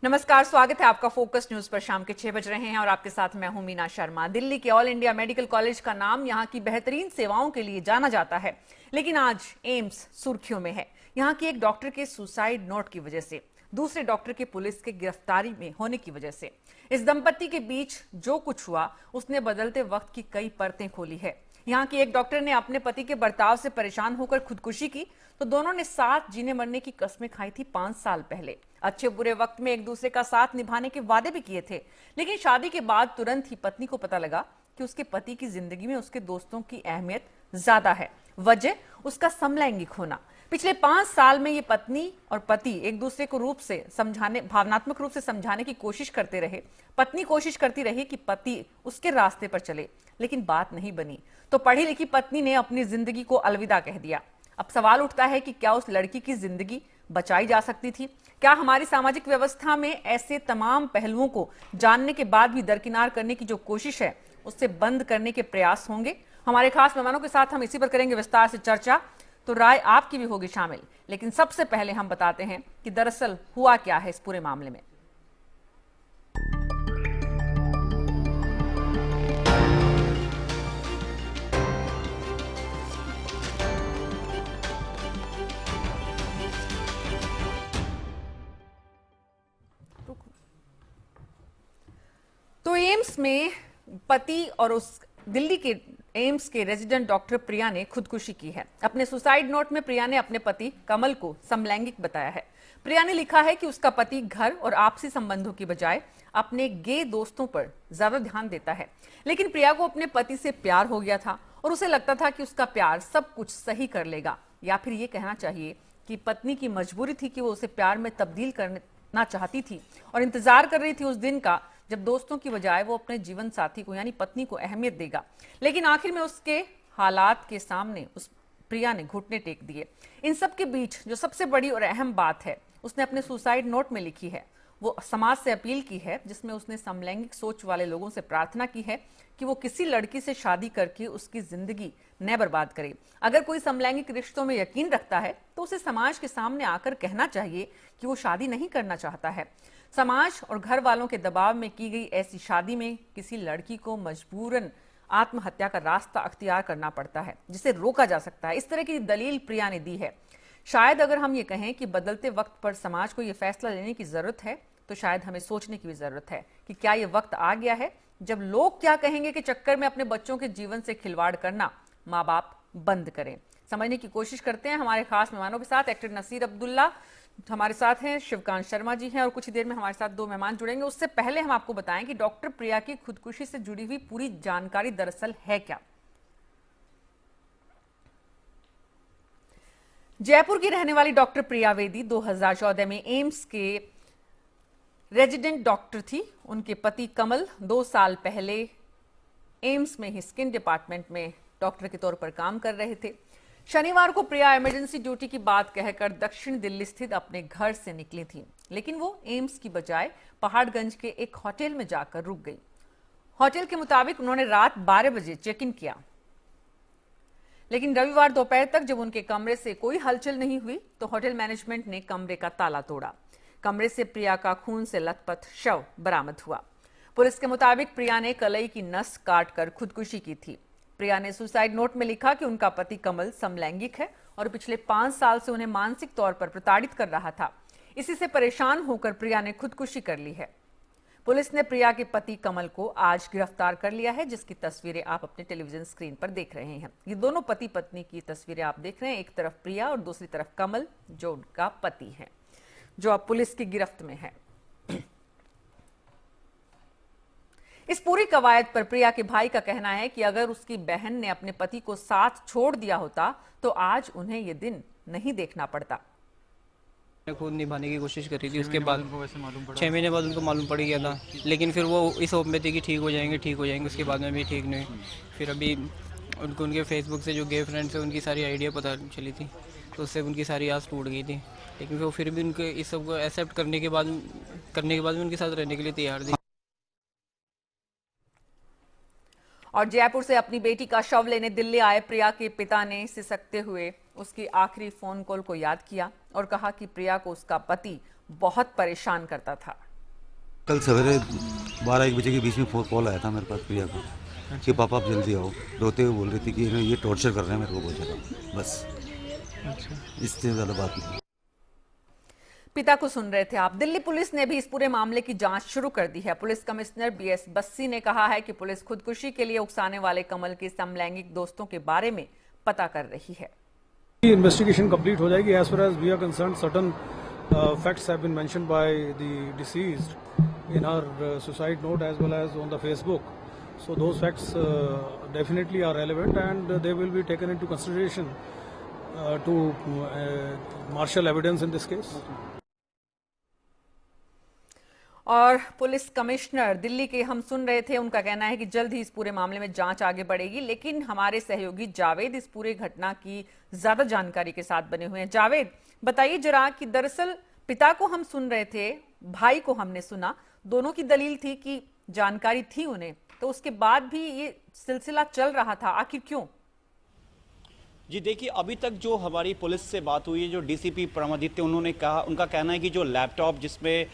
नमस्कार, स्वागत है आपका फोकस न्यूज पर। शाम के 6 बज रहे हैं और आपके साथ मैं हूं मीना शर्मा। दिल्ली के ऑल इंडिया मेडिकल कॉलेज का नाम यहां की बेहतरीन सेवाओं के लिए जाना जाता है, लेकिन आज एम्स सुर्खियों में है। यहां की एक डॉक्टर के सुसाइड नोट की वजह से, दूसरे डॉक्टर के पुलिस के गिरफ्तारी में होने की वजह से, इस दंपत्ति के बीच जो कुछ हुआ उसने बदलते वक्त की कई परतें खोली है। यहाँ की एक डॉक्टर ने अपने पति के बर्ताव से परेशान होकर खुदकुशी की, तो दोनों ने साथ जीने मरने की कस्में खाई थी 5 साल पहले। अच्छे बुरे वक्त में एक दूसरे का साथ निभाने के वादे भी किए थे, लेकिन शादी के बाद तुरंत ही पत्नी को पता लगा कि उसके पति की जिंदगी में उसके दोस्तों की अहमियत ज्यादा है। वजह उसका समलैंगिक होना। पिछले 5 साल में ये पत्नी और पति एक दूसरे को भावनात्मक रूप से समझाने की कोशिश करते रहे। पत्नी कोशिश करती रही कि पति उसके रास्ते पर चले, लेकिन बात नहीं बनी, तो पढ़ी लिखी पत्नी ने अपनी जिंदगी को अलविदा कह दिया। अब सवाल उठता है कि क्या उस लड़की की जिंदगी बचाई जा सकती थी? क्या हमारी सामाजिक व्यवस्था में ऐसे तमाम पहलुओं को जानने के बाद भी दरकिनार करने की जो कोशिश है, उससे बंद करने के प्रयास होंगे? हमारे खास मेहमानों के साथ हम इसी पर करेंगे विस्तार से चर्चा, तो राय आपकी भी होगी शामिल। लेकिन सबसे पहले हम बताते हैं कि दरअसल हुआ क्या है इस पूरे मामले में। तो एम्स में पति और उस दिल्ली के एम्स के रेजिडेंट डॉक्टर प्रिया ने खुदकुशी की है। अपने सुसाइड नोट में प्रिया ने अपने पति कमल को समलैंगिक बताया है। प्रिया ने लिखा है कि उसका पति घर और आपसी संबंधों की बजाय अपने गे दोस्तों पर ज्यादा ध्यान देता है। लेकिन प्रिया को अपने पति से प्यार हो गया था और उसे लगता था कि उसका प्यार सब कुछ सही कर लेगा, या फिर ये कहना चाहिए कि पत्नी की मजबूरी थी कि वो उसे प्यार में तब्दील करना चाहती थी और इंतजार कर रही थी उस दिन का जब दोस्तों की बजाय वो अपने जीवन साथी को यानी पत्नी को अहमियत देगा। लेकिन आखिर में उसके हालात के सामने उस प्रिया ने घुटने टेक दिए। इन सब के बीच जो सबसे बड़ी और अहम बात है, उसने अपने सुसाइड नोट में लिखी है। वो समाज से अपील की है, जिसमें उसने समलैंगिक सोच वाले लोगों से प्रार्थना की है कि वो किसी लड़की से शादी करके उसकी जिंदगी न बर्बाद करे। अगर कोई समलैंगिक रिश्तों में यकीन रखता है तो उसे समाज के सामने आकर कहना चाहिए कि वो शादी नहीं करना चाहता है। समाज और घर वालों के दबाव में की गई ऐसी शादी में किसी लड़की को मजबूरन आत्महत्या का रास्ता अख्तियार करना पड़ता है, जिसे रोका जा सकता है। इस तरह की दलील प्रिया ने दी है। शायद अगर हम ये कहें कि बदलते वक्त पर समाज को ये फैसला लेने की जरूरत है, तो शायद हमें सोचने की भी जरूरत है कि क्या ये वक्त आ गया है जब लोग क्या कहेंगे के चक्कर में अपने बच्चों के जीवन से खिलवाड़ करना माँ बाप बंद करें। समझने की कोशिश करते हैं हमारे खास मेहमानों के साथ। एक्टर नसीर अब्दुल्ला हमारे साथ हैं, शिवकांत शर्मा जी हैं और कुछ ही देर में हमारे साथ 2 मेहमान जुड़ेंगे। उससे पहले हम आपको बताएं कि डॉक्टर प्रिया की खुदकुशी से जुड़ी हुई पूरी जानकारी दरअसल है क्या। जयपुर की रहने वाली डॉक्टर प्रिया वेदी 2014 में एम्स के रेजिडेंट डॉक्टर थी। उनके पति कमल 2 साल पहले एम्स में ही स्किन डिपार्टमेंट में डॉक्टर के तौर पर काम कर रहे थे। शनिवार को प्रिया इमरजेंसी ड्यूटी की बात कहकर दक्षिण दिल्ली स्थित अपने घर से निकली थी, लेकिन वो एम्स की बजाय पहाड़गंज के एक होटल में जाकर रुक गई। होटल के मुताबिक उन्होंने रात 12 बजे चेक इन किया, लेकिन रविवार दोपहर तक जब उनके कमरे से कोई हलचल नहीं हुई तो होटल मैनेजमेंट ने कमरे का ताला तोड़ा। कमरे से प्रिया का खून से लथपथ शव बरामद हुआ। पुलिस के मुताबिक प्रिया ने कलाई की नस काटकर खुदकुशी की थी। प्रिया ने सुसाइड नोट में लिखा कि उनका पति कमल समलैंगिक है और पिछले 5 साल से उन्हें मानसिक तौर पर प्रताड़ित कर रहा था। इसी से परेशान होकर प्रिया ने खुदकुशी कर ली है। पुलिस ने प्रिया के पति कमल को आज गिरफ्तार कर लिया है, जिसकी तस्वीरें आप अपने टेलीविजन स्क्रीन पर देख रहे हैं। ये दोनों पति पत्नी की तस्वीरें आप देख रहे हैं, एक तरफ प्रिया और दूसरी तरफ कमल जो उनका पति है, जो अब पुलिस की गिरफ्त में है। इस पूरी कवायद पर प्रिया के भाई का कहना है कि अगर उसकी बहन ने अपने पति को साथ छोड़ दिया होता तो आज उन्हें यह दिन नहीं देखना पड़ता। खुद निभाने की कोशिश कर रही थी। उसके बाद 6 महीने बाद उनको मालूम पड़ गया था, लेकिन फिर वो इस होप में थी कि ठीक हो जाएंगे। उसके बाद में भी ठीक नहीं। फिर अभी उनको उनके फेसबुक से जो गे फ्रेंड्स है उनकी सारी आइडिया पता चली थी, तो उससे उनकी सारी आस टूट गई थी। लेकिन वो फिर भी उनके इस सब को एक्सेप्ट करने के बाद भी उनके साथ रहने के लिए तैयार थी। और जयपुर से अपनी बेटी का शव लेने दिल्ली आए प्रिया के पिता ने सिसकते हुए उसकी आखिरी फोन कॉल को याद किया और कहा कि प्रिया को उसका पति बहुत परेशान करता था। कल सवेरे 12-1 बजे के बीच में कॉल आया था मेरे पास प्रिया को कि पापा आप जल्दी आओ। रोते हुए बोल रही थी कि ये टॉर्चर कर रहे हैं मेरे को बहुत ज़्यादा, बस इससे ज़्यादा बात नहीं। पिता को सुन रहे थे आप। दिल्ली पुलिस ने भी इस पूरे मामले की जांच शुरू कर दी है। पुलिस कमिश्नर बीएस बस्सी ने कहा है कि पुलिस खुदकुशी के लिए उकसाने वाले कमल के समलैंगिक दोस्तों के बारे में पता कर रही है। इन्वेस्टिगेशन कंप्लीट हो जाएगी। As far as we are concerned, certain facts have been mentioned by the deceased in her suicide note as well as on the Facebook. So those facts definitely are relevant and they will be taken into consideration to marshal evidence in this case. और police commissioner Delhi के हम सुन रहे थे, उनका कहना है कि जल्द ही इस पूरे मामले में जांच आगे बढ़ेगी। लेकिन हमारे सहयोगी जावेद इस पूरे घटना की ज्यादा जानकारी के साथ बने हुए हैं। जावेद, बताइए जरा कि दरअसल पिता को हम सुन रहे थे, भाई को हमने सुना, दोनों की दलील थी कि जानकारी थी उन्हें, तो उसके बाद भी ये सिलसिला चल रहा था, आखिर क्यों? जी देखिए, अभी तक जो हमारी पुलिस से बात हुई है, जो डीसीपी परमादित्य, उन्होंने कहा, उनका कहना है कि जो लैपटॉप जिसमें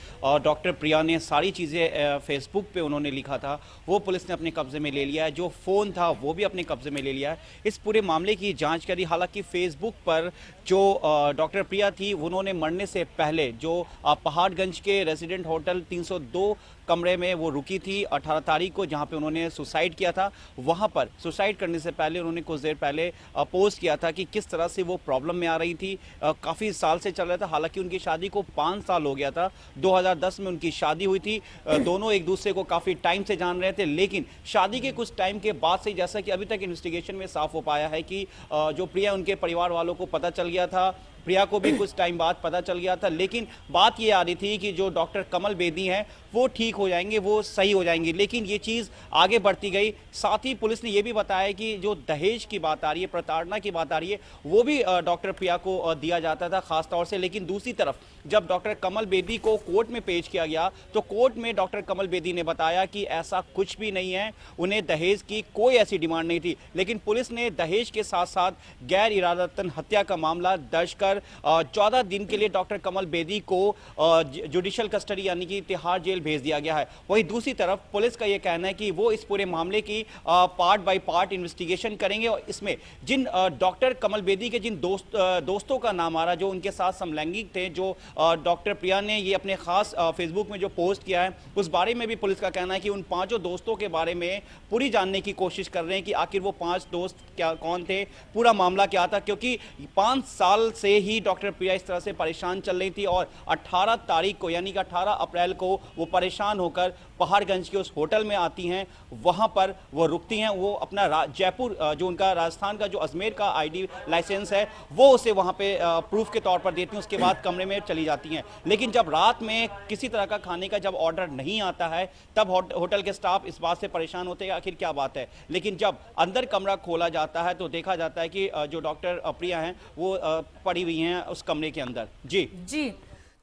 डॉक्टर प्रिया ने सारी चीज़ें फेसबुक पे उन्होंने लिखा था, वो पुलिस ने अपने कब्जे में ले लिया है। जो फ़ोन था वो भी अपने कब्जे में ले लिया है। इस पूरे मामले की जांच करी। हालांकि फेसबुक पर जो डॉक्टर प्रिया थी, उन्होंने मरने से पहले जो पहाड़गंज के रेजिडेंट होटल 302 कमरे में वो रुकी थी 18 तारीख को, जहां पे उन्होंने सुसाइड किया था। वहां पर सुसाइड करने से पहले उन्होंने कुछ देर पहले पोस्ट किया था कि किस तरह से वो प्रॉब्लम में आ रही थी। काफ़ी साल से चल रहा था। हालांकि उनकी शादी को 5 साल हो गया था। 2010 में उनकी शादी हुई थी। दोनों एक दूसरे को काफ़ी टाइम से जान रहे थे। लेकिन शादी के कुछ टाइम के बाद से, जैसा कि अभी तक इन्वेस्टिगेशन में साफ हो पाया है कि जो प्रिया, उनके परिवार वालों को पता चल गया था, प्रिया को भी कुछ टाइम बाद पता चल गया था। लेकिन बात ये आ रही थी कि जो डॉक्टर कमल बेदी हैं वो ठीक हो जाएंगे, वो सही हो जाएंगे। लेकिन ये चीज़ आगे बढ़ती गई। साथ ही पुलिस ने ये भी बताया कि जो दहेज की बात आ रही है, प्रताड़ना की बात आ रही है, वो भी डॉक्टर प्रिया को दिया जाता था खास तौर से। लेकिन दूसरी तरफ जब डॉक्टर कमल बेदी को कोर्ट में पेश किया गया तो कोर्ट में डॉक्टर कमल बेदी ने बताया कि ऐसा कुछ भी नहीं है, उन्हें दहेज की कोई ऐसी डिमांड नहीं थी। लेकिन पुलिस ने दहेज के साथ साथ गैर इरादतन हत्या का मामला दर्ज कर 14 दिन के लिए डॉक्टर कमल बेदी को जुडिशियल कस्टडी यानी कि तिहाड़ जेल भेज दिया गया है। वहीं दूसरी तरफ पुलिस का यह कहना है कि वो इस पूरे मामले की पार्ट बाय पार्ट इन्वेस्टिगेशन करेंगे और इसमें जिन डॉक्टर कमल बेदी के जिन दोस्तों का नाम आ रहा, जो उनके साथ समलैंगिक थे, जो डॉक्टर प्रिया ने ये अपने खास फेसबुक में जो पोस्ट किया है, उस बारे में भी पुलिस का कहना है कि उन 5 दोस्तों के बारे में पूरी जानने की कोशिश कर रहे हैं कि आखिर वो 5 दोस्त कौन थे, पूरा मामला क्या था। क्योंकि 5 साल से ही डॉक्टर प्रिया इस तरह से परेशान चल रही थी और 18 तारीख को यानी कि 18 अप्रैल को वो परेशान होकर पहाड़गंज के उस होटल में आती हैं, वहां पर वो रुकती हैं। वो अपना जयपुर, जो उनका राजस्थान का जो अजमेर का आईडी लाइसेंस है, वो उसे वहां पे प्रूफ के तौर पर देती हैं। उसके बाद कमरे में चली जाती हैं। लेकिन जब रात में किसी तरह का खाने का जब ऑर्डर नहीं आता है, तब होटल के स्टाफ इस बात से परेशान होते हैं आखिर क्या बात है। लेकिन जब अंदर कमरा खोला जाता है तो देखा जाता है कि जो डॉक्टर प्रिया हैं वो पड़ी हुई हैं उस कमरे के अंदर। जी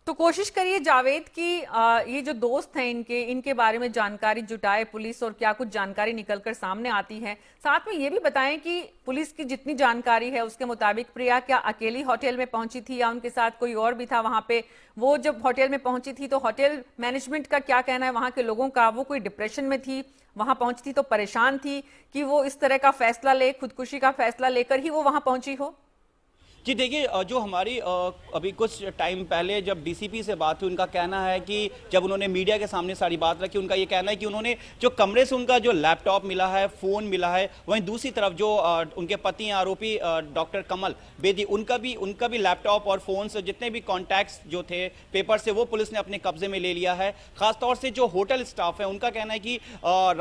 तो कोशिश करिए जावेद कि ये जो दोस्त हैं इनके बारे में जानकारी जुटाए पुलिस, और क्या कुछ जानकारी निकलकर सामने आती है। साथ में ये भी बताएं कि पुलिस की जितनी जानकारी है उसके मुताबिक प्रिया क्या अकेली होटल में पहुंची थी या उनके साथ कोई और भी था वहां पे। वो जब होटल में पहुंची थी तो होटल मैनेजमेंट का क्या कहना है, वहां के लोगों का, वो कोई डिप्रेशन में थी, वहां पहुंची थी तो परेशान थी कि वो इस तरह का फैसला ले, खुदकुशी का फैसला लेकर ही वो वहां पहुंची हो? जी देखिए, जो हमारी अभी कुछ टाइम पहले जब डीसीपी से बात हुई, उनका कहना है कि जब उन्होंने मीडिया के सामने सारी बात रखी, उनका ये कहना है कि उन्होंने जो कमरे से उनका जो लैपटॉप मिला है, फ़ोन मिला है, वहीं दूसरी तरफ जो उनके पति हैं आरोपी डॉक्टर कमल बेदी, उनका भी लैपटॉप और फ़ोन से जितने भी कॉन्टैक्ट्स जो थे पेपर से, वो पुलिस ने अपने कब्जे में ले लिया है। खासतौर से जो होटल स्टाफ है उनका कहना है कि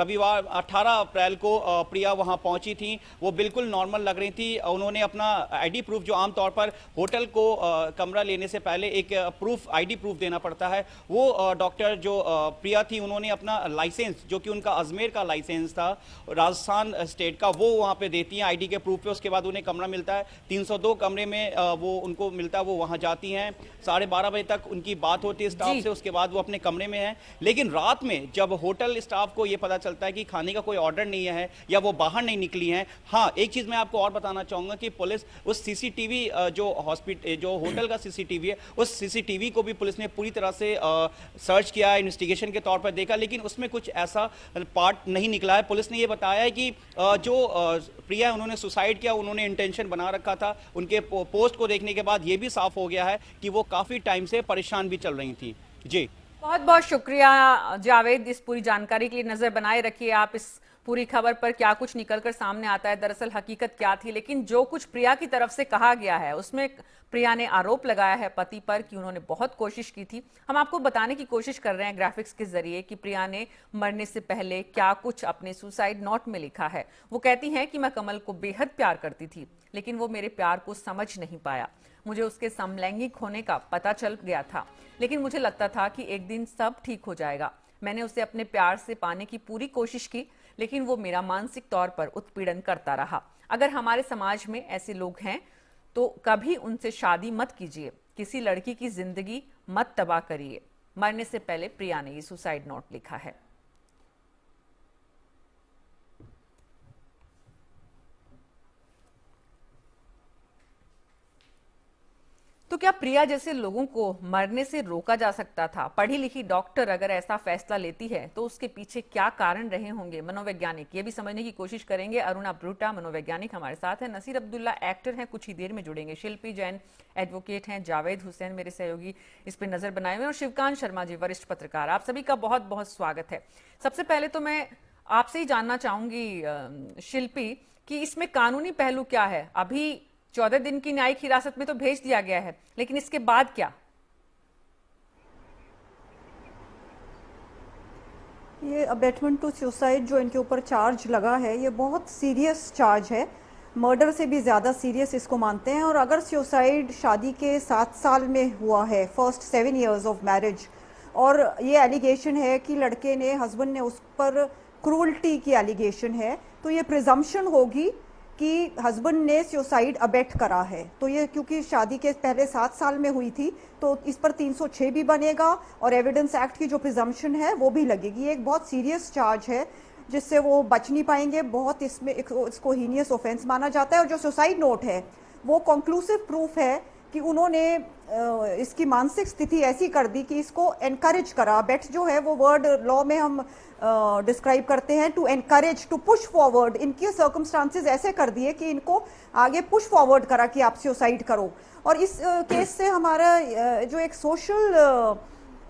रविवार 18 अप्रैल को प्रिया वहाँ पहुँची थी, वो बिल्कुल नॉर्मल लग रही थी। उन्होंने अपना ID प्रूफ, जो तौर पर होटल को कमरा लेने से पहले एक ID प्रूफ देना पड़ता है, वो डॉक्टर जो प्रिया थी, उन्होंने अपना लाइसेंस, जो कि उनका अजमेर का लाइसेंस था राजस्थान स्टेट का, वो वहां पे देती हैं ID के प्रूफ पे। उसके बाद उन्हें कमरा मिलता है 302 कमरे में, वो उनको मिलता है, वो वहां जाती हैं। 12:30 बजे तक उनकी बात होती है स्टाफ से, उसके बाद वो अपने कमरे में है। लेकिन रात में जब होटल स्टाफ को ये पता चलता है कि खाने का कोई ऑर्डर नहीं है या वो बाहर नहीं निकली हैं। हाँ, एक चीज मैं आपको और बताना चाहूंगा कि पुलिस उस CCTV जो जो होटल का सीसीटीवी है, उस सीसीटीवी को भी पुलिस ने पूरी तरह से सर्च किया, इन्वेस्टिगेशन के तौर पर देखा, लेकिन उसमें कुछ ऐसा पार्ट नहीं निकला है। पुलिस ने ये बताया है कि जो प्रिया उन्होंने सुसाइड किया, उन्होंने इंटेंशन बना रखा था। उनके पोस्ट को देखने के बाद ये भी साफ हो गया है कि वो काफी टाइम से परेशान भी चल रही थी। जी, बहुत बहुत शुक्रिया जावेद, इस पूरी जानकारी के लिए। नजर बनाए रखिए आप इस पूरी खबर पर, क्या कुछ निकलकर सामने आता है, दरअसल हकीकत क्या थी। लेकिन जो कुछ प्रिया की तरफ से कहा गया है उसमें प्रिया ने आरोप लगाया है पति पर कि उन्होंने बहुत कोशिश की थी। हम आपको बताने की कोशिश कर रहे हैं ग्राफिक्स के जरिए कि प्रिया ने मरने से पहले क्या कुछ अपने सुसाइड नोट में लिखा है। वो कहती हैं कि मैं कमल को बेहद प्यार करती थी, लेकिन वो मेरे प्यार को समझ नहीं पाया। मुझे उसके समलैंगिक होने का पता चल गया था, लेकिन मुझे लगता था कि एक दिन सब ठीक हो जाएगा। मैंने उसे अपने प्यार से पाने की पूरी कोशिश की, लेकिन वो मेरा मानसिक तौर पर उत्पीड़न करता रहा। अगर हमारे समाज में ऐसे लोग हैं तो कभी उनसे शादी मत कीजिए, किसी लड़की की जिंदगी मत तबाह करिए। मरने से पहले प्रिया ने ये सुसाइड नोट लिखा है। तो क्या प्रिया जैसे लोगों को मरने से रोका जा सकता था? पढ़ी लिखी डॉक्टर अगर ऐसा फैसला लेती है तो उसके पीछे क्या कारण रहे होंगे? मनोवैज्ञानिक ये भी समझने की कोशिश करेंगे। अरुणा ब्रूटा मनोवैज्ञानिक हमारे साथ है, नसीर अब्दुल्ला एक्टर हैं, कुछ ही देर में जुड़ेंगे। शिल्पी जैन एडवोकेट हैं, जावेद हुसैन मेरे सहयोगी इस पर नजर बनाए हुए, और शिवकांत शर्मा जी वरिष्ठ पत्रकार। आप सभी का बहुत बहुत स्वागत है। सबसे पहले तो मैं आपसे ही जानना चाहूंगी शिल्पी कि इसमें कानूनी पहलू क्या है? अभी 14 दिन की न्यायिक हिरासत में तो भेज दिया गया है, लेकिन इसके बाद क्या? ये अबेटमेंट टू सुसाइड जो इनके ऊपर चार्ज लगा है, ये बहुत सीरियस चार्ज है, मर्डर से भी ज़्यादा सीरियस इसको मानते हैं। और अगर सुसाइड शादी के 7 साल में हुआ है, फर्स्ट 7 years ऑफ मैरिज, और ये एलिगेशन है कि लड़के ने, हस्बैंड ने उस पर क्रूअल्टी की एलिगेशन है, तो ये प्रिजम्पशन होगी कि हस्बैंड ने सुसाइड अबेट करा है। तो ये क्योंकि शादी के पहले 7 साल में हुई थी, तो इस पर 306 भी बनेगा और एविडेंस एक्ट की जो प्रिजम्पशन है वो भी लगेगी। ये एक बहुत सीरियस चार्ज है जिससे वो बच नहीं पाएंगे। बहुत इसमें इसको हीनियस ऑफेंस माना जाता है। और जो सुसाइड नोट है वो कंक्लूसिव प्रूफ है कि उन्होंने इसकी मानसिक स्थिति ऐसी कर दी कि इसको एनकरेज करा। बेट जो है वो वर्ड लॉ में हम डिस्क्राइब करते हैं to encourage, to push forward. इनके सर्कमस्टांसेस ऐसे कर दिए कि इनको आगे पुश फॉरवर्ड करा कि आप सुसाइड करो। और इस केस से हमारा जो एक सोशल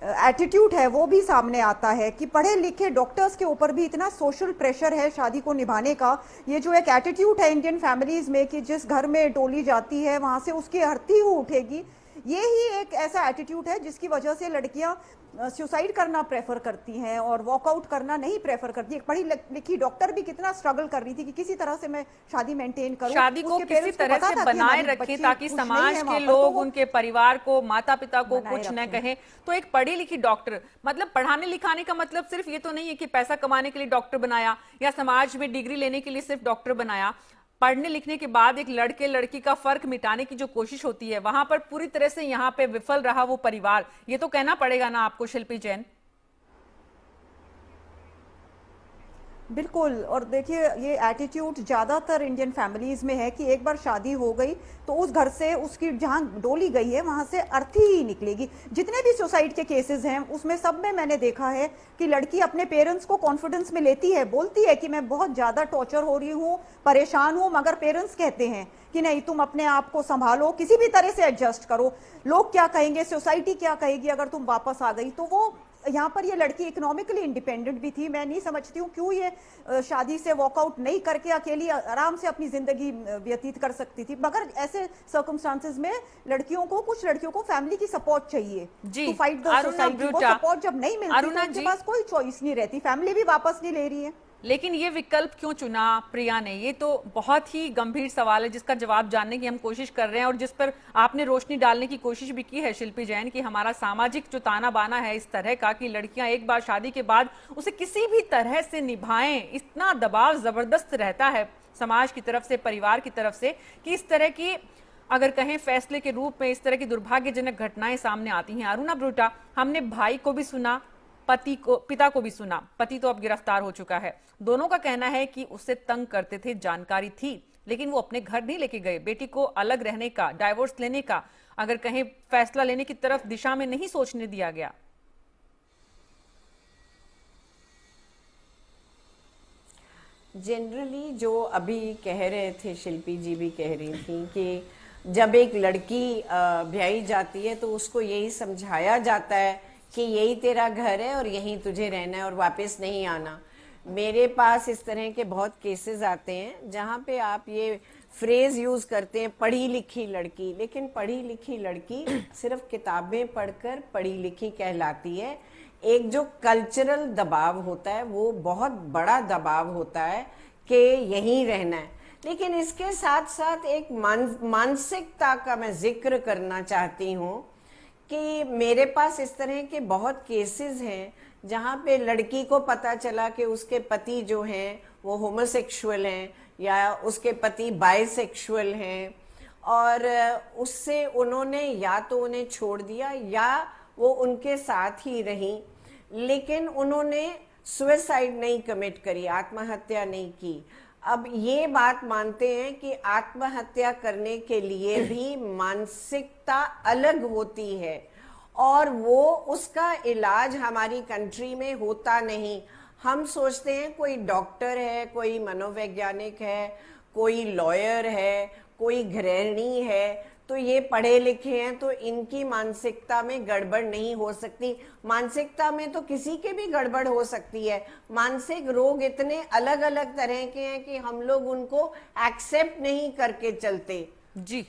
एटीट्यूड है वो भी सामने आता है कि पढ़े लिखे डॉक्टर्स के ऊपर भी इतना सोशल प्रेशर है शादी को निभाने का। ये जो एक एटीट्यूड है इंडियन फैमिलीज में कि जिस घर में डोली जाती है वहाँ से उसकी अर्थी ही उठेगी, ये ही एक ऐसा एटीट्यूड है जिसकी वजह से लड़कियां सुसाइड करना प्रेफर करती हैं और वॉकआउट करना नहीं प्रेफर करती। एक पढ़ी लिखी डॉक्टर भी कितना स्ट्रगल कर रही थी कि किसी तरह से मैं शादी मेंटेन करूं, शादी को किसी तरह से बनाए रखें ताकि समाज के लोग, उनके परिवार को, माता पिता को कुछ न कहें। तो एक पढ़ी लिखी डॉक्टर, मतलब पढ़ाने लिखाने का मतलब सिर्फ ये तो नहीं है कि पैसा कमाने के लिए डॉक्टर बनाया या समाज में डिग्री लेने के लिए सिर्फ डॉक्टर बनाया। पढ़ने लिखने के बाद एक लड़के लड़की का फर्क मिटाने की जो कोशिश होती है, वहां पर पूरी तरह से यहाँ पे विफल रहा वो परिवार। ये तो कहना पड़ेगा ना आपको शिल्पी जैन? बिल्कुल। और देखिए ये एटीट्यूड ज़्यादातर इंडियन फैमिलीज़ में है कि एक बार शादी हो गई तो उस घर से, उसकी जहाँ डोली गई है वहाँ से अर्थी ही निकलेगी। जितने भी सुसाइड के केसेस हैं उसमें सब में मैंने देखा है कि लड़की अपने पेरेंट्स को कॉन्फिडेंस में लेती है, बोलती है कि मैं बहुत ज़्यादा टॉर्चर हो रही हूँ, परेशान हूँ, मगर पेरेंट्स कहते हैं कि नहीं, तुम अपने आप को संभालो, किसी भी तरह से एडजस्ट करो, लोग क्या कहेंगे, सोसाइटी क्या कहेगी अगर तुम वापस आ गई। तो वो यहाँ पर ये लड़की इकोनॉमिकली इंडिपेंडेंट भी थी। मैं नहीं समझती हूँ क्यों ये शादी से वॉकआउट नहीं करके अकेली आराम से अपनी जिंदगी व्यतीत कर सकती थी। मगर ऐसे सर्कमस्टांसेस में लड़कियों को, कुछ लड़कियों को फैमिली की सपोर्ट चाहिए टू फाइट द सोसाइटी। वो सपोर्ट जब नहीं मिलती तो उनके पास कोई चॉइस नहीं रहती, फैमिली भी वापस नहीं ले रही है। लेकिन ये विकल्प क्यों चुना प्रिया ने? ये तो बहुत ही गंभीर सवाल है जिसका जवाब जानने की हम कोशिश कर रहे हैं और जिस पर आपने रोशनी डालने की कोशिश भी की है शिल्पी जैन, कि हमारा सामाजिक जो ताना बाना है इस तरह का कि लड़कियां एक बार शादी के बाद उसे किसी भी तरह से निभाएं, इतना दबाव जबरदस्त रहता है समाज की तरफ से, परिवार की तरफ से, कि इस तरह की अगर कहें फैसले के रूप में इस तरह की दुर्भाग्यजनक घटनाएं सामने आती हैं। अरुणा ब्रूटा, हमने भाई को भी सुना, पिता को भी सुना। पति तो अब गिरफ्तार हो चुका है। दोनों का कहना है कि उससे तंग करते थे, जानकारी थी, लेकिन वो अपने घर नहीं लेके गए। बेटी को अलग रहने का, डाइवोर्स लेने का, अगर कहीं फैसला लेने की तरफ दिशा में नहीं सोचने दिया गया। जनरली जो अभी कह रहे थे, शिल्पी जी भी कह रही थी कि जब एक लड़की ब्याही जाती है तो उसको यही समझाया जाता है कि यही तेरा घर है और यहीं तुझे रहना है और वापस नहीं आना। मेरे पास इस तरह के बहुत केसेस आते हैं जहाँ पे आप ये फ्रेज यूज करते हैं, पढ़ी लिखी लड़की, लेकिन पढ़ी लिखी लड़की सिर्फ किताबें पढ़कर पढ़ी लिखी कहलाती है। एक जो कल्चरल दबाव होता है वो बहुत बड़ा दबाव होता है कि यहीं रहना है। लेकिन इसके साथ साथ एक मानसिकता का मैं जिक्र करना चाहती हूँ कि मेरे पास इस तरह के बहुत केसेस हैं जहाँ पे लड़की को पता चला कि उसके पति जो हैं वो होमोसेक्सुअल हैं या उसके पति बाइसेक्सुअल हैं, और उससे उन्होंने या तो उन्हें छोड़ दिया या वो उनके साथ ही रही, लेकिन उन्होंने सुसाइड नहीं कमिट करी, आत्महत्या नहीं की। अब ये बात मानते हैं कि आत्महत्या करने के लिए भी मानसिकता अलग होती है और वो उसका इलाज हमारी कंट्री में होता नहीं। हम सोचते हैं कोई डॉक्टर है, कोई मनोवैज्ञानिक है, कोई लॉयर है, कोई गृहिणी है, तो ये पढ़े लिखे हैं तो इनकी मानसिकता में गड़बड़ नहीं हो सकती। मानसिकता में तो किसी के भी गड़बड़ हो सकती है। मानसिक रोग इतने अलग अलग तरह के हैं कि हम लोग उनको एक्सेप्ट नहीं करके चलते। जी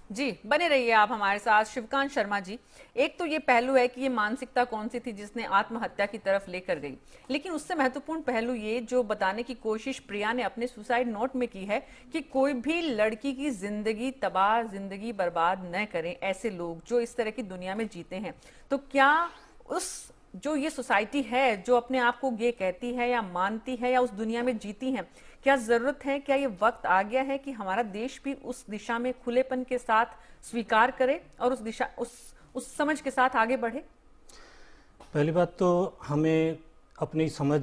जी, बने रहिए आप हमारे साथ। शिवकांत शर्मा जी, एक तो ये पहलू है कि ये मानसिकता कौन सी थी जिसने आत्महत्या की तरफ लेकर गई, लेकिन उससे महत्वपूर्ण पहलू ये जो बताने की कोशिश प्रिया ने अपने सुसाइड नोट में की है कि कोई भी लड़की की जिंदगी तबाह, जिंदगी बर्बाद न करें ऐसे लोग जो इस तरह की दुनिया में जीते हैं। तो क्या उस जो ये सोसाइटी है जो अपने आप को ये कहती है या मानती है या उस दुनिया में जीती है, क्या जरूरत है, क्या ये वक्त आ गया है कि हमारा देश भी उस दिशा में खुलेपन के साथ स्वीकार करे और उस दिशा उस समझ के साथ आगे बढ़े? पहली बात तो हमें अपनी समझ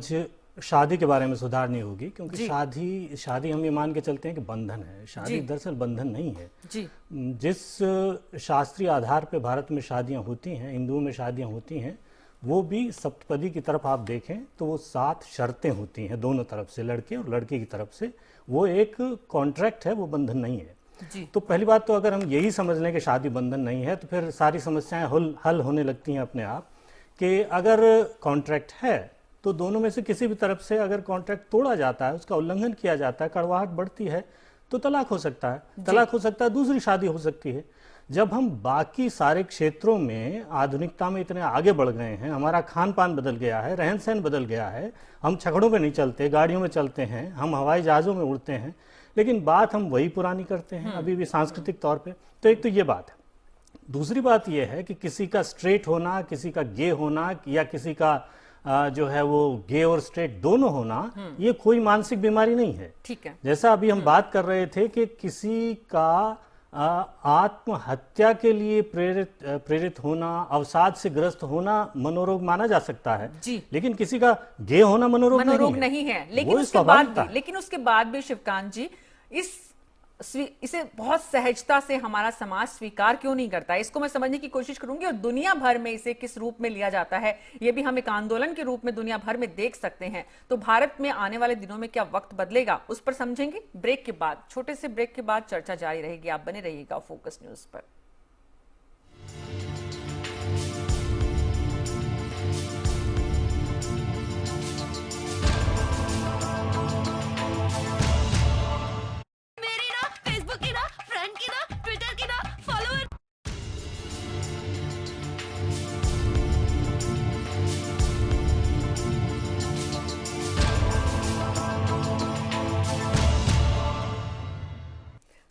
शादी के बारे में सुधारनी होगी, क्योंकि शादी हम ये मान के चलते हैं कि बंधन है। शादी दरअसल बंधन नहीं है जी। जिस शास्त्रीय आधार पे भारत में शादियां होती हैं, हिंदुओं में शादियां होती हैं, वो भी सप्तपदी की तरफ आप देखें तो वो 7 शर्तें होती हैं दोनों तरफ से, लड़के और लड़की की तरफ से। वो एक कॉन्ट्रैक्ट है, वो बंधन नहीं है जी। तो पहली बात तो अगर हम यही समझ लें कि शादी बंधन नहीं है तो फिर सारी समस्याएं हल होने लगती हैं अपने आप। कि अगर कॉन्ट्रैक्ट है तो दोनों में से किसी भी तरफ से अगर कॉन्ट्रैक्ट तोड़ा जाता है, उसका उल्लंघन किया जाता है, कड़वाहट बढ़ती है, तो तलाक हो सकता है। तलाक हो सकता है, दूसरी शादी हो सकती है। जब हम बाकी सारे क्षेत्रों में आधुनिकता में इतने आगे बढ़ गए हैं, हमारा खान पान बदल गया है, रहन सहन बदल गया है, हम छकड़ों में नहीं चलते, गाड़ियों में चलते हैं, हम हवाई जहाज़ों में उड़ते हैं, लेकिन बात हम वही पुरानी करते हैं अभी भी सांस्कृतिक तौर पे। तो एक तो ये बात है। दूसरी बात ये है कि किसी का स्ट्रेट होना, किसी का गे होना या किसी का जो है वो गे और स्ट्रेट दोनों होना, ये कोई मानसिक बीमारी नहीं है। ठीक है। जैसा अभी हम बात कर रहे थे कि किसी का आत्महत्या के लिए प्रेरित होना, अवसाद से ग्रस्त होना मनोरोग माना जा सकता है जी। लेकिन किसी का गे होना मनोरोग नहीं है। लेकिन उसके बाद भी शिवकांत जी इसे बहुत सहजता से हमारा समाज स्वीकार क्यों नहीं करता है? इसको मैं समझने की कोशिश करूंगी और दुनिया भर में इसे किस रूप में लिया जाता है ये भी हम एक आंदोलन के रूप में दुनिया भर में देख सकते हैं। तो भारत में आने वाले दिनों में क्या वक्त बदलेगा, उस पर समझेंगे ब्रेक के बाद। छोटे से ब्रेक के बाद चर्चा जारी रहेगी। आप बने रहिएगा फोकस न्यूज पर।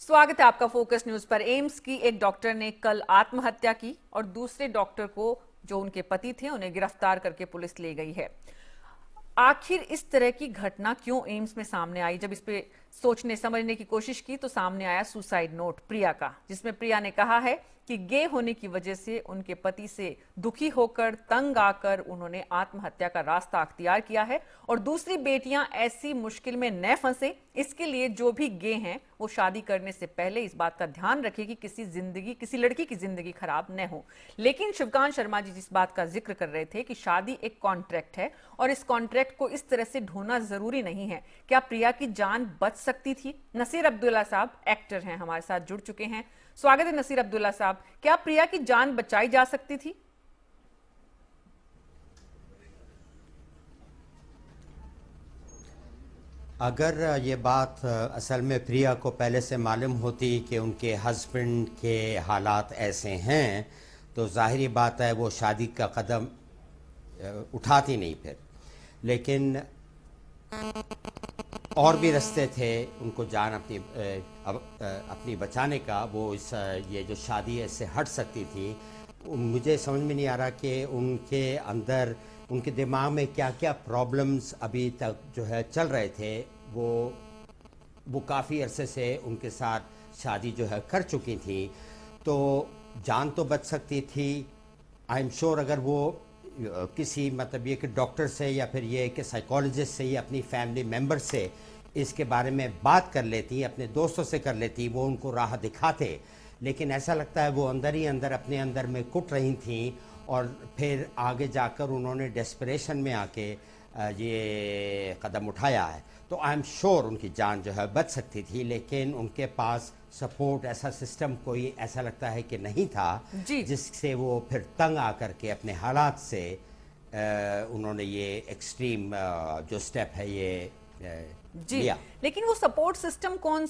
स्वागत है आपका फोकस न्यूज पर। एम्स की एक डॉक्टर ने कल आत्महत्या की और दूसरे डॉक्टर को, जो उनके पति थे, उन्हें गिरफ्तार करके पुलिस ले गई है। आखिर इस तरह की घटना क्यों एम्स में सामने आई? जब इस पे सोचने समझने की कोशिश की तो सामने आया सुसाइड नोट प्रिया का, जिसमें प्रिया ने कहा है कि गे होने की वजह से उनके पति से दुखी होकर, तंग आकर उन्होंने आत्महत्या का रास्ता अख्तियार किया है। और दूसरी बेटियां ऐसी मुश्किल में न फंसे, इसके लिए जो भी गे हैं वो शादी करने से पहले इस बात का ध्यान रखे कि किसी लड़की की जिंदगी खराब न हो। लेकिन शिवकांत शर्मा जी जिस बात का जिक्र कर रहे थे कि शादी एक कॉन्ट्रैक्ट है और इस कॉन्ट्रैक्ट को इस तरह से ढोना जरूरी नहीं है। क्या प्रिया की जान बच सकती थी? नसीर अब्दुल्ला साहब एक्टर हैं, हमारे साथ जुड़ चुके हैं। स्वागत है नसीर अब्दुल्ला साहब। क्या प्रिया की जान बचाई जा सकती थी? अगर ये बात असल में प्रिया को पहले से मालूम होती कि उनके हस्बैंड के हालात ऐसे हैं, तो ज़ाहिरी बात है वो शादी का कदम उठाती नहीं फिर। लेकिन और भी रास्ते थे उनको जान अपनी बचाने का। वो ये जो शादी ऐसे हट सकती थी। मुझे समझ में नहीं आ रहा कि उनके अंदर, उनके दिमाग में क्या क्या प्रॉब्लम्स अभी तक जो है चल रहे थे। वो काफ़ी अरसे से उनके साथ शादी जो है कर चुकी थी, तो जान तो बच सकती थी। आई एम श्योर अगर वो किसी मतलब ये कि डॉक्टर से या फिर ये कि साइकोलॉजिस्ट से या अपनी फैमिली मेम्बर से इसके बारे में बात कर लेती, अपने दोस्तों से कर लेती, वो उनको राह दिखाते। लेकिन ऐसा लगता है वो अंदर ही अंदर अपने अंदर में कुट रही थी और फिर आगे जाकर उन्होंने डेस्परेशन में आके ये कदम उठाया है। तो आई एम श्योर उनकी जान जो है बच सकती थी, लेकिन उनके पास सपोर्ट ऐसा सिस्टम कोई ऐसा लगता है कि नहीं था जिससे वो फिर तंग आकर के अपने हालात से उन्होंने ये एक्सट्रीम जो स्टेप है ये जी लिया। लेकिन वो सपोर्ट सिस्टम कौन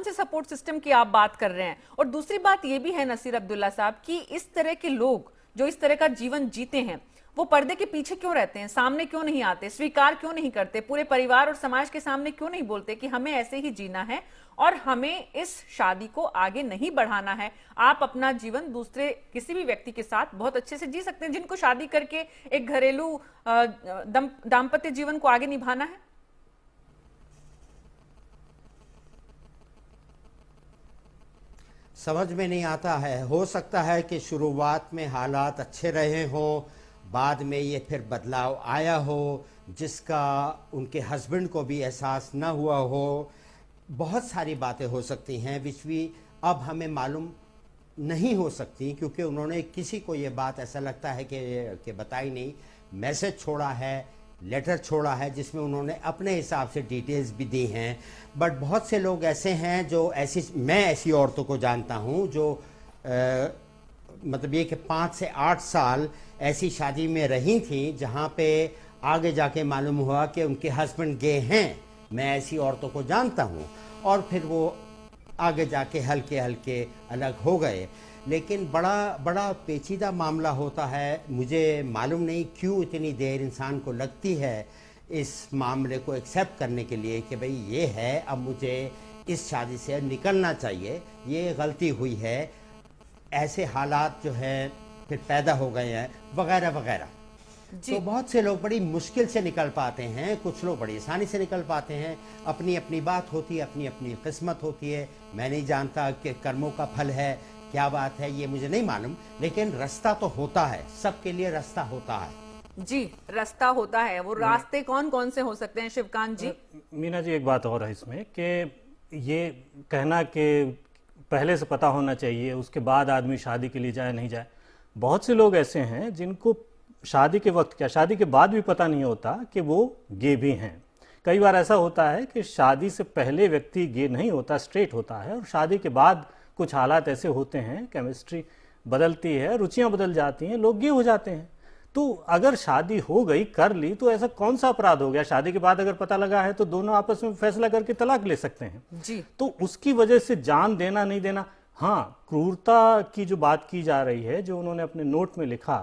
से सपोर्ट सिस्टम की आप बात कर रहे हैं? और दूसरी बात ये भी है नसीर अब्दुल्ला साहब कि इस तरह के लोग जो इस तरह का जीवन जीते हैं वो पर्दे के पीछे क्यों रहते हैं? सामने क्यों नहीं आते? स्वीकार क्यों नहीं करते? पूरे परिवार और समाज के सामने क्यों नहीं बोलते कि हमें ऐसे ही जीना है और हमें इस शादी को आगे नहीं बढ़ाना है? आप अपना जीवन दूसरे किसी भी व्यक्ति के साथ बहुत अच्छे से जी सकते हैं, जिनको शादी करके एक घरेलू दाम्पत्य जीवन को आगे निभाना है। समझ में नहीं आता है। हो सकता है कि शुरुआत में हालात अच्छे रहे हों, बाद में ये फिर बदलाव आया हो जिसका उनके हस्बैंड को भी एहसास न हुआ हो। बहुत सारी बातें हो सकती हैं विच भी अब हमें मालूम नहीं हो सकती, क्योंकि उन्होंने किसी को ये बात ऐसा लगता है कि बताई नहीं। मैसेज छोड़ा है, लेटर छोड़ा है जिसमें उन्होंने अपने हिसाब से डिटेल्स भी दी हैं। बट बहुत से लोग ऐसे हैं जो मैं ऐसी औरतों को जानता हूं जो मतलब ये कि 5 से 8 साल ऐसी शादी में रही थी जहां पे आगे जाके मालूम हुआ कि उनके हस्बैंड गे हैं। मैं ऐसी औरतों को जानता हूं और फिर वो आगे जाके हल्के हल्के अलग हो गए। लेकिन बड़ा पेचीदा मामला होता है। मुझे मालूम नहीं क्यों इतनी देर इंसान को लगती है इस मामले को एक्सेप्ट करने के लिए कि भाई ये है, अब मुझे इस शादी से निकलना चाहिए, ये गलती हुई है, ऐसे हालात जो है फिर पैदा हो गए हैं वगैरह वगैरह। तो बहुत से लोग बड़ी मुश्किल से निकल पाते हैं, कुछ लोग बड़ी आसानी से निकल पाते हैं। अपनी अपनी बात होती है, अपनी अपनी किस्मत होती है। मैं नहीं जानता कि कर्मों का फल है, क्या बात है, ये मुझे नहीं मालूम, लेकिन रास्ता तो होता है, सबके लिए रास्ता होता है। जी, रास्ता होता है। वो रास्ते कौन कौन से हो सकते हैं शिवकांत जी? मीना जी, एक बात और है इसमें कि ये कहना कि पहले से पता होना चाहिए उसके बाद आदमी शादी के लिए जाए नहीं जाए। बहुत से लोग ऐसे हैं जिनको शादी के वक्त क्या शादी के बाद भी पता नहीं होता कि वो गे भी हैं। कई बार ऐसा होता है कि शादी से पहले व्यक्ति गे नहीं होता, स्ट्रेट होता है, और शादी के बाद कुछ हालात ऐसे होते हैं, केमिस्ट्री बदलती है, रुचियां बदल जाती हैं, लोग गे हो जाते हैं। तो अगर शादी हो गई, कर ली, तो ऐसा कौन सा अपराध हो गया? शादी के बाद अगर पता लगा है तो दोनों आपस में फैसला करके तलाक ले सकते हैं जी। तो उसकी वजह से जान देना नहीं देना। हाँ, क्रूरता की जो बात की जा रही है, जो उन्होंने अपने नोट में लिखा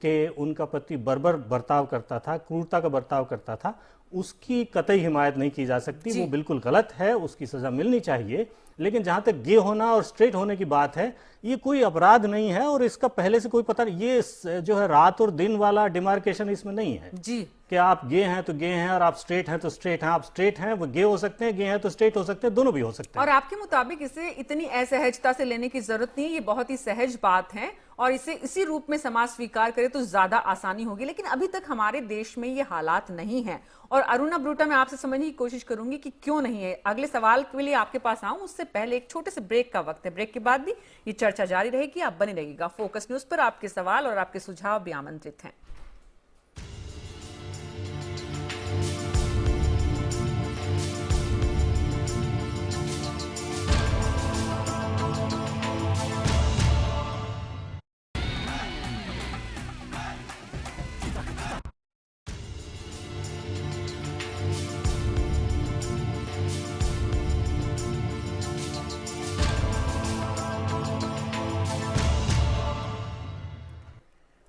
कि उनका पति बर्बर बर्ताव करता था, क्रूरता का बर्ताव करता था, उसकी कतई हिमायत नहीं की जा सकती। वो बिल्कुल गलत है, उसकी सजा मिलनी चाहिए। लेकिन जहां तक गे होना और स्ट्रेट होने की बात है, ये कोई अपराध नहीं है और इसका पहले से कोई पता नहीं। ये जो है रात और दिन वाला डिमार्केशन इसमें नहीं है जी कि आप गे हैं तो गे हैं और आप स्ट्रेट हैं तो स्ट्रेट हैं। आप स्ट्रेट हैं वो गे हो सकते हैं, गे हैं तो स्ट्रेट हो सकते हैं, दोनों भी हो सकते हैं। और आपके मुताबिक इसे इतनी असहजता से लेने की जरूरत नहीं है, ये बहुत ही सहज बात है और इसे इसी रूप में समाज स्वीकार करे तो ज्यादा आसानी होगी। लेकिन अभी तक हमारे देश में ये हालात नहीं है और अरुणा ब्रूटा, मैं आपसे समझने की कोशिश करूंगी कि क्यों नहीं है। अगले सवाल के लिए आपके पास आऊं उससे पहले एक छोटे से ब्रेक का वक्त है। ब्रेक के बाद भी ये चर्चा जारी रहेगी, आप बने रहिएगा। फोकस न्यूज पर आपके सवाल और आपके सुझाव भी आमंत्रित हैं।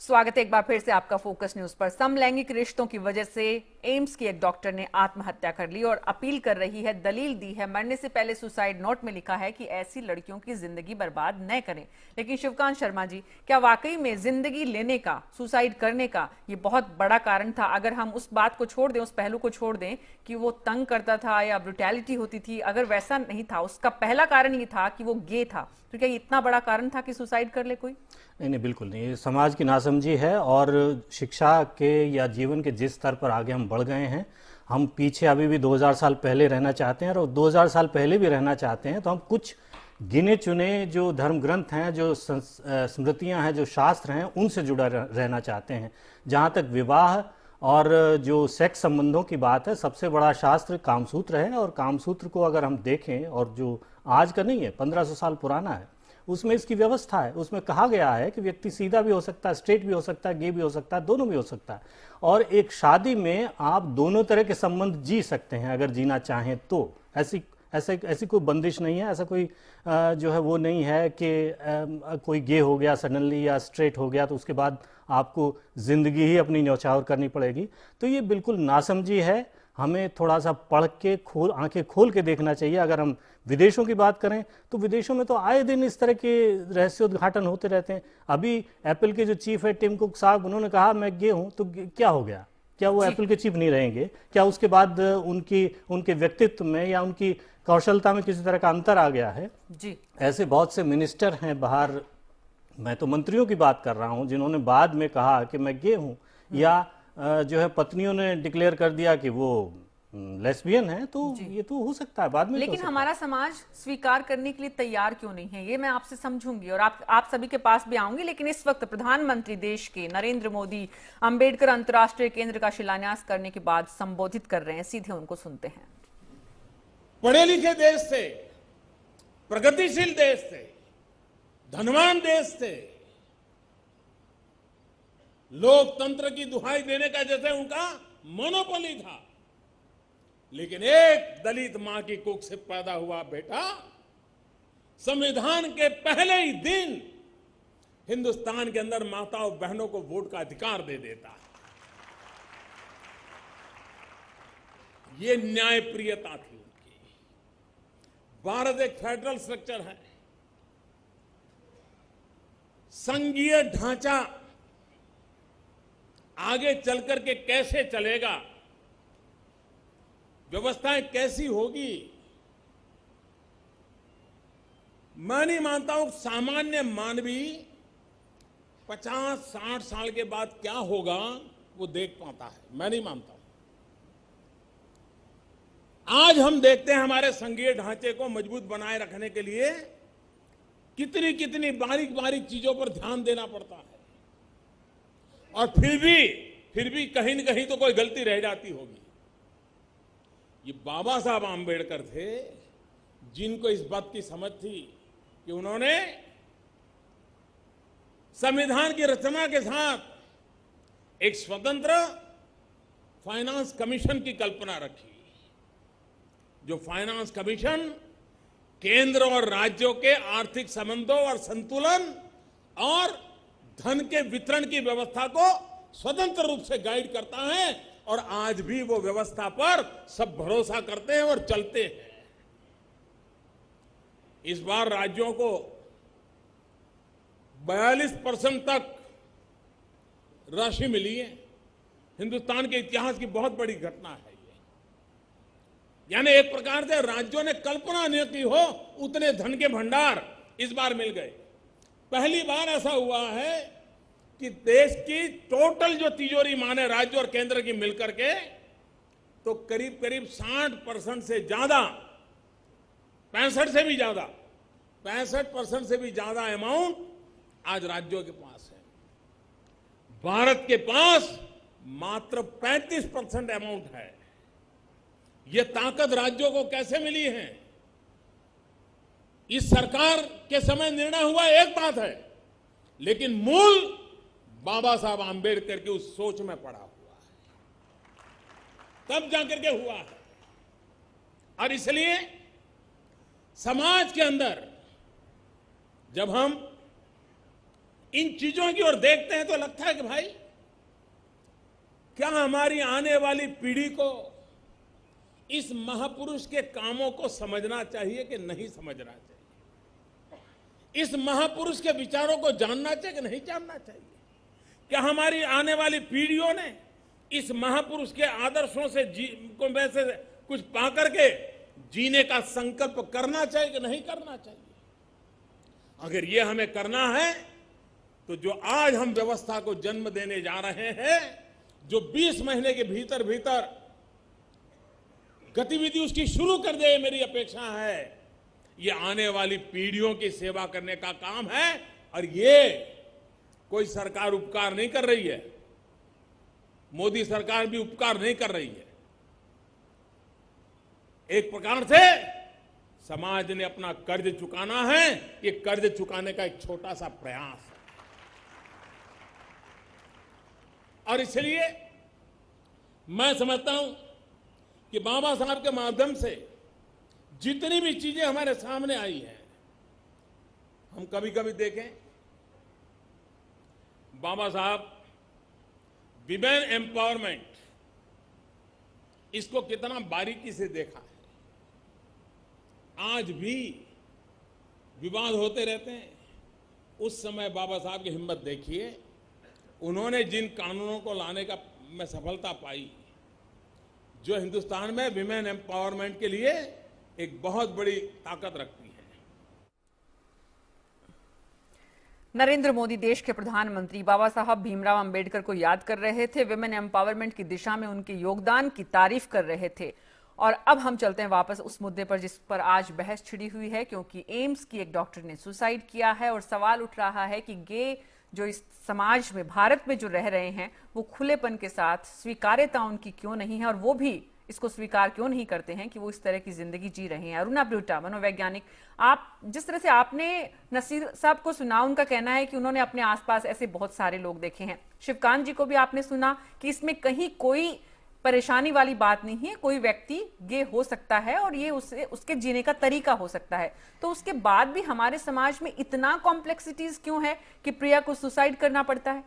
स्वागत है एक बार फिर से आपका फोकस न्यूज पर। समलैंगिक रिश्तों की वजह से एम्स की एक डॉक्टर ने आत्महत्या कर ली और अपील कर रही है, दलील दी है, मरने से पहले सुसाइड नोट में लिखा है कि ऐसी लड़कियों की जिंदगी बर्बाद न करें। लेकिन शिवकांत शर्मा जी, क्या वाकई में जिंदगी लेने का, सुसाइड करने का ये बहुत बड़ा कारण था? अगर हम उस बात को छोड़ दें, उस पहलू को छोड़ दें कि वो तंग करता था या ब्रुटैलिटी होती थी, अगर वैसा नहीं था, उसका पहला कारण ये था कि वो गे था, तो क्या ये इतना बड़ा कारण था कि सुसाइड कर ले कोई? नहीं, बिल्कुल नहीं। ये समाज की नासमझी है और शिक्षा के या जीवन के जिस स्तर पर आगे हम बढ़ गए हैं, हम पीछे अभी भी 2000 साल पहले रहना चाहते हैं और 2000 साल पहले भी रहना चाहते हैं तो हम कुछ गिने चुने जो धर्म ग्रंथ हैं, जो स्मृतियां हैं, जो शास्त्र हैं, उनसे जुड़ा रहना चाहते हैं। जहाँ तक विवाह और जो सेक्स संबंधों की बात है, सबसे बड़ा शास्त्र कामसूत्र है और कामसूत्र को अगर हम देखें, और जो आज का नहीं है, 1500 साल पुराना है, उसमें इसकी व्यवस्था है। उसमें कहा गया है कि व्यक्ति सीधा भी हो सकता है, स्ट्रेट भी हो सकता है, गे भी हो सकता है, दोनों भी हो सकता है। और एक शादी में आप दोनों तरह के संबंध जी सकते हैं अगर जीना चाहें तो। ऐसी कोई बंदिश नहीं है, ऐसा कोई जो है वो नहीं है कि कोई गे हो गया सडनली या स्ट्रेट हो गया तो उसके बाद आपको जिंदगी ही अपनी न्यौछावर करनी पड़ेगी। तो ये बिल्कुल नासमझी है। हमें थोड़ा सा पढ़ के आंखें खोल के देखना चाहिए। अगर हम विदेशों की बात करें तो विदेशों में तो आए दिन इस तरह के रहस्योद्घाटन होते रहते हैं। अभी एप्पल के जो चीफ है टिम कुक साहब, उन्होंने कहा मैं गे हूं, तो क्या हो गया? क्या वो एप्पल के चीफ नहीं रहेंगे? क्या उसके बाद उनके व्यक्तित्व में या उनकी कौशलता में किसी तरह का अंतर आ गया है? जी, ऐसे बहुत से मिनिस्टर हैं बाहर, मैं तो मंत्रियों की बात कर रहा हूं, जिन्होंने बाद में कहा कि मैं गे हूं, या जो है पत्नियों ने डिक्लेयर कर दिया कि वो लेस्बियन है। तो ये तो हो सकता है बाद में। लेकिन हमारा समाज स्वीकार करने के लिए तैयार क्यों नहीं है, ये मैं आपसे समझूंगी और आप सभी के पास भी आऊंगी। लेकिन इस वक्त प्रधानमंत्री देश के नरेंद्र मोदी अंबेडकर अंतर्राष्ट्रीय केंद्र का शिलान्यास करने के बाद संबोधित कर रहे हैं, सीधे उनको सुनते हैं। पढ़े लिखे देश थे, प्रगतिशील देश थे, धनवान देश थे, लोकतंत्र की दुहाई देने का जैसे उनका मोनोपोली था। लेकिन एक दलित मां की कुख से पैदा हुआ बेटा संविधान के पहले ही दिन हिंदुस्तान के अंदर माताओं बहनों को वोट का अधिकार दे देता है। ये न्यायप्रियता थी उनकी। भारत एक फेडरल स्ट्रक्चर है, संघीय ढांचा आगे चलकर के कैसे चलेगा, व्यवस्थाएं कैसी होगी, मैं नहीं मानता हूं सामान्य मानवी 50-60 साल के बाद क्या होगा वो देख पाता है। मैं नहीं मानता हूं। आज हम देखते हैं हमारे संघीय ढांचे को मजबूत बनाए रखने के लिए कितनी कितनी बारीक बारीक चीजों पर ध्यान देना पड़ता है और फिर भी कहीं न कहीं तो कोई गलती रह जाती होगी। ये बाबा साहब आंबेडकर थे जिनको इस बात की समझ थी कि उन्होंने संविधान की रचना के साथ एक स्वतंत्र फाइनेंस कमीशन की कल्पना रखी, जो फाइनेंस कमीशन केंद्र और राज्यों के आर्थिक संबंधों और संतुलन और धन के वितरण की व्यवस्था को स्वतंत्र रूप से गाइड करता है और आज भी वो व्यवस्था पर सब भरोसा करते हैं और चलते हैं। इस बार राज्यों को 42% तक राशि मिली है। हिंदुस्तान के इतिहास की बहुत बड़ी घटना है ये। यानी एक प्रकार से राज्यों ने कल्पना नहीं की हो उतने धन के भंडार इस बार मिल गए। पहली बार ऐसा हुआ है कि देश की टोटल जो तिजोरी माने राज्य और केंद्र की मिलकर के तो करीब करीब 60% से ज्यादा, 65% से भी ज्यादा अमाउंट आज राज्यों के पास है। भारत के पास मात्र 35% अमाउंट है। यह ताकत राज्यों को कैसे मिली है? इस सरकार के समय निर्णय हुआ एक बात है, लेकिन मूल बाबा साहब आंबेडकर की उस सोच में पड़ा हुआ है, तब जाकर के हुआ है। और इसलिए समाज के अंदर जब हम इन चीजों की ओर देखते हैं तो लगता है कि भाई क्या हमारी आने वाली पीढ़ी को इस महापुरुष के कामों को समझना चाहिए कि नहीं समझना चाहिए? इस महापुरुष के विचारों को जानना चाहिए कि नहीं जानना चाहिए? क्या हमारी आने वाली पीढ़ियों ने इस महापुरुष के आदर्शों से में से कुछ पाकर के जीने का संकल्प करना चाहिए कि नहीं करना चाहिए? अगर ये हमें करना है तो जो आज हम व्यवस्था को जन्म देने जा रहे हैं, जो 20 महीने के भीतर भीतर गतिविधि उसकी शुरू कर दे, मेरी अपेक्षा है। ये आने वाली पीढ़ियों की सेवा करने का काम है और ये कोई सरकार उपकार नहीं कर रही है। मोदी सरकार भी उपकार नहीं कर रही है। एक प्रकार से समाज ने अपना कर्ज चुकाना है, ये कर्ज चुकाने का एक छोटा सा प्रयास है। और इसलिए मैं समझता हूं कि बाबा साहब के माध्यम से जितनी भी चीजें हमारे सामने आई हैं, हम कभी कभी देखें बाबा साहब विमेन एम्पावरमेंट, इसको कितना बारीकी से देखा है। आज भी विवाद होते रहते हैं। उस समय बाबा साहब की हिम्मत देखिए, उन्होंने जिन कानूनों को लाने का में सफलता पाई, जो हिंदुस्तान में विमेन एम्पावरमेंट के लिए एक बहुत बड़ी ताकत रखती है। नरेंद्र मोदी देश के प्रधानमंत्री बाबा साहब भीमराव अंबेडकर को याद कर रहे थे, विमेन एम्पावरमेंट की दिशा में उनके योगदान की तारीफ कर रहे थे। और अब हम चलते हैं वापस उस मुद्दे पर जिस पर आज बहस छिड़ी हुई है, क्योंकि एम्स की एक डॉक्टर ने सुसाइड किया है और सवाल उठ रहा है कि गे जो इस समाज में, भारत में जो रह रहे हैं, वो खुलेपन के साथ स्वीकार्यता उनकी क्यों नहीं है और वो भी इसको स्वीकार क्यों नहीं करते हैं कि वो इस तरह की जिंदगी जी रहे हैं। अरुणा ब्रूटा, मनोवैज्ञानिक, आप जिस तरह से आपने नसीर साहब को सुना, उनका कहना है कि उन्होंने अपने आसपास ऐसे बहुत सारे लोग देखे हैं। शिवकांत जी को भी आपने सुना कि इसमें कहीं कोई परेशानी वाली बात नहीं है, कोई व्यक्ति गे हो सकता है और ये उसके जीने का तरीका हो सकता है। तो उसके बाद भी हमारे समाज में इतना कॉम्प्लेक्सिटीज क्यों है कि प्रिया को सुसाइड करना पड़ता है?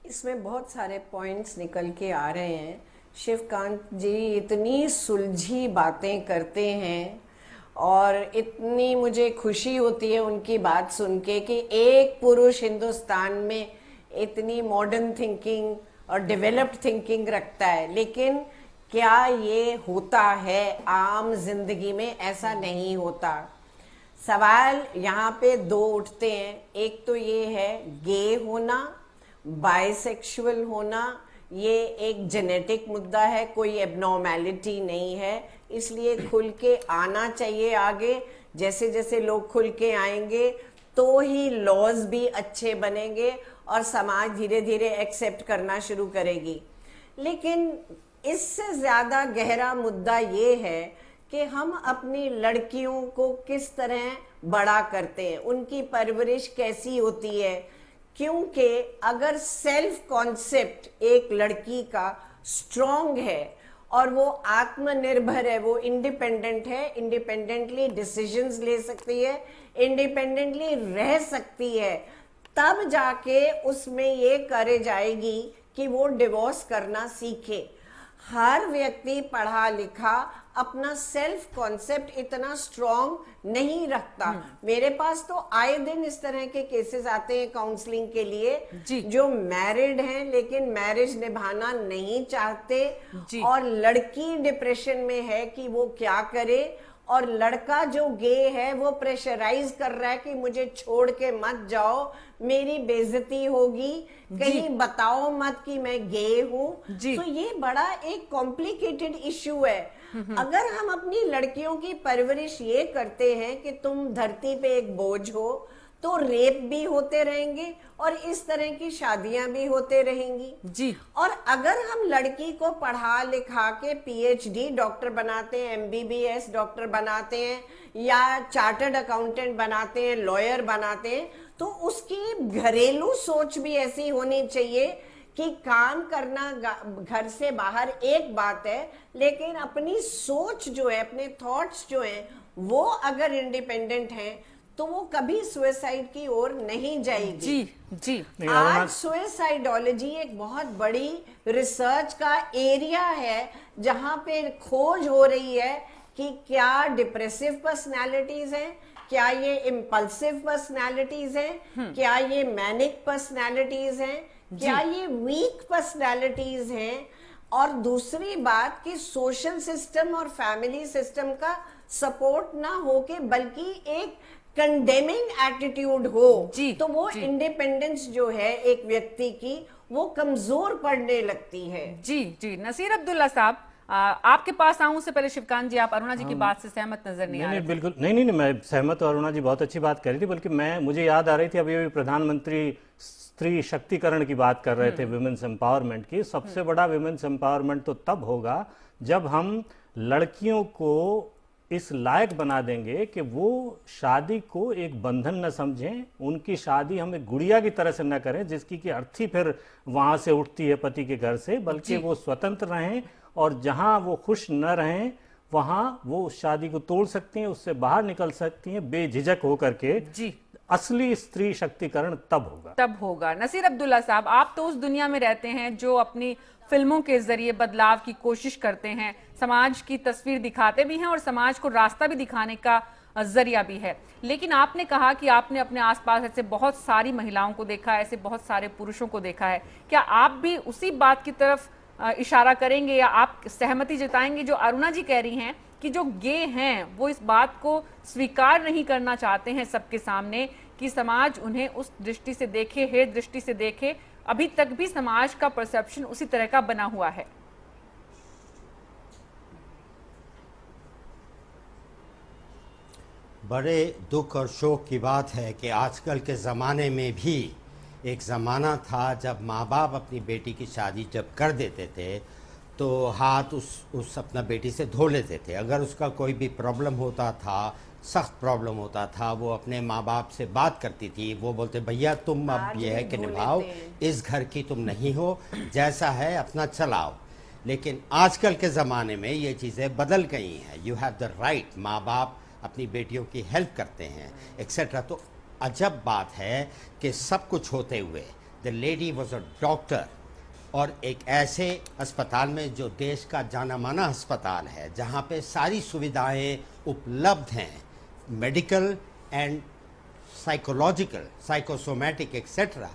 इसमें बहुत सारे पॉइंट्स निकल के आ रहे हैं। शिवकांत जी इतनी सुलझी बातें करते हैं और इतनी मुझे खुशी होती है उनकी बात सुन के कि एक पुरुष हिंदुस्तान में इतनी मॉडर्न थिंकिंग और डेवलप्ड थिंकिंग रखता है। लेकिन क्या ये होता है आम जिंदगी में? ऐसा नहीं होता। सवाल यहाँ पे दो उठते हैं। एक तो ये है गे होना, बाइसेक्सुअल होना, ये एक जेनेटिक मुद्दा है, कोई एबनॉर्मेलिटी नहीं है, इसलिए खुल के आना चाहिए आगे। जैसे जैसे लोग खुल के आएंगे तो ही लॉज भी अच्छे बनेंगे और समाज धीरे धीरे एक्सेप्ट करना शुरू करेगी। लेकिन इससे ज़्यादा गहरा मुद्दा ये है कि हम अपनी लड़कियों को किस तरह बड़ा करते हैं, उनकी परवरिश कैसी होती है। क्योंकि अगर सेल्फ कॉन्सेप्ट एक लड़की का स्ट्रॉन्ग है और वो आत्मनिर्भर है, वो इंडिपेंडेंट है, इंडिपेंडेंटली डिसीजंस ले सकती है, इंडिपेंडेंटली रह सकती है, तब जाके उसमें ये करे जाएगी कि वो डिवोर्स करना सीखे। हर व्यक्ति पढ़ा लिखा अपना सेल्फ कॉन्सेप्ट इतना स्ट्रॉन्ग नहीं रखता। मेरे पास तो आए दिन इस तरह के केसेस आते हैं काउंसलिंग के लिए, जो मैरिड हैं लेकिन मैरिज निभाना नहीं चाहते, और लड़की डिप्रेशन में है कि वो क्या करे, और लड़का जो गे है वो प्रेशराइज कर रहा है कि मुझे छोड़ के मत जाओ, मेरी बेइज्जती होगी, कहीं बताओ मत कि मैं गे हूं। तो ये बड़ा एक कॉम्प्लिकेटेड इश्यू है। अगर हम अपनी लड़कियों की परवरिश ये करते हैं कि तुम धरती पे एक बोझ हो, तो रेप भी होते रहेंगे और इस तरह की शादियां भी होते रहेंगी जी। और अगर हम लड़की को पढ़ा लिखा के पीएचडी डॉक्टर बनाते हैं, एमबीबीएस डॉक्टर बनाते हैं, या चार्टर्ड अकाउंटेंट बनाते हैं, लॉयर बनाते हैं, तो उसकी घरेलू सोच भी ऐसी होनी चाहिए कि काम करना घर से बाहर एक बात है, लेकिन अपनी सोच जो है, अपने थॉट्स जो हैं, वो अगर इंडिपेंडेंट हैं तो वो कभी सुसाइड की ओर नहीं जाएगी। जी जी। आज सुसाइडोलॉजी एक बहुत बड़ी रिसर्च का एरिया है जहां पे खोज हो रही है कि क्या डिप्रेसिव पर्सनालिटीज हैं, क्या ये इम्पल्सिव पर्सनालिटीज हैं, क्या ये मैनिक पर्सनालिटीज हैं, क्या ये वीक पर्सनालिटीज हैं, और दूसरी बात कि सोशल सिस्टम और फैमिली सिस्टम का सपोर्ट ना हो के बल्कि एक कंडेमिंग एटीट्यूड हो, तो वो इंडिपेंडेंस जो है एक व्यक्ति की वो कमजोर पड़ने लगती है। जी जी। नसीर अब्दुल्ला साहब, आपके पास आऊं उससे पहले शिवकांत जी, आप अरुणा जी की बात से सहमत नजर नहीं आ रहे? बिल्कुल नहीं, मैं सहमत हूं। अरुणा जी बहुत अच्छी बात कर रही थी, बल्कि मुझे याद आ रही थी अभी प्रधानमंत्री स्त्री शक्तिकरण की बात कर रहे थे, विमेंस एम्पावरमेंट की। सबसे बड़ा विमेंस एम्पावरमेंट तो तब होगा जब हम लड़कियों को इस लायक बना देंगे कि वो शादी को एक बंधन न समझें, उनकी शादी हम एक गुड़िया की तरह से न करें जिसकी की अर्थी फिर वहां से उठती है पति के घर से, बल्कि वो स्वतंत्र रहें और जहां वो खुश न रहें वहां वो उस शादी को तोड़ सकती हैं, उससे बाहर निकल सकती हैं बेझिझक होकर के। जी। असली स्त्री शक्तिकरण तब होगा। नसीर अब्दुल्ला साहब, आप तो उस दुनिया में रहते हैं जो अपनी फिल्मों के जरिए बदलाव की कोशिश करते हैं, समाज की तस्वीर दिखाते भी हैं और समाज को रास्ता भी दिखाने का जरिया भी है। लेकिन आपने कहा कि आपने अपने आसपास ऐसे बहुत सारी महिलाओं को देखा, ऐसे बहुत सारे पुरुषों को देखा है। क्या आप भी उसी बात की तरफ इशारा करेंगे या आप सहमति जताएंगे जो अरुणा जी कह रही हैं कि जो गे हैं वो इस बात को स्वीकार नहीं करना चाहते हैं सबके सामने कि समाज उन्हें उस दृष्टि से देखे, हेय दृष्टि से देखे? अभी तक भी समाज का परसेप्शन उसी तरह का बना हुआ है। बड़े दुख और शोक की बात है कि आजकल के ज़माने में भी एक ज़माना था जब माँ बाप अपनी बेटी की शादी जब कर देते थे तो हाथ उस अपना बेटी से धो लेते थे। अगर उसका कोई भी प्रॉब्लम होता था, सख्त प्रॉब्लम होता था, वो अपने माँ बाप से बात करती थी। वो बोलते भैया तुम अब ये है कि निभाओ, इस घर की तुम नहीं हो, जैसा है अपना चलाओ। लेकिन आजकल के ज़माने में ये चीज़ें बदल गई हैं। यू हैव द राइट, माँ बाप अपनी बेटियों की हेल्प करते हैं एक्सेट्रा। तो अजब बात है कि सब कुछ होते हुए the lady was a doctor और एक ऐसे अस्पताल में जो देश का जाना माना अस्पताल है, जहाँ पे सारी सुविधाएं उपलब्ध हैं, medical and psychological, psychosomatic etcetera,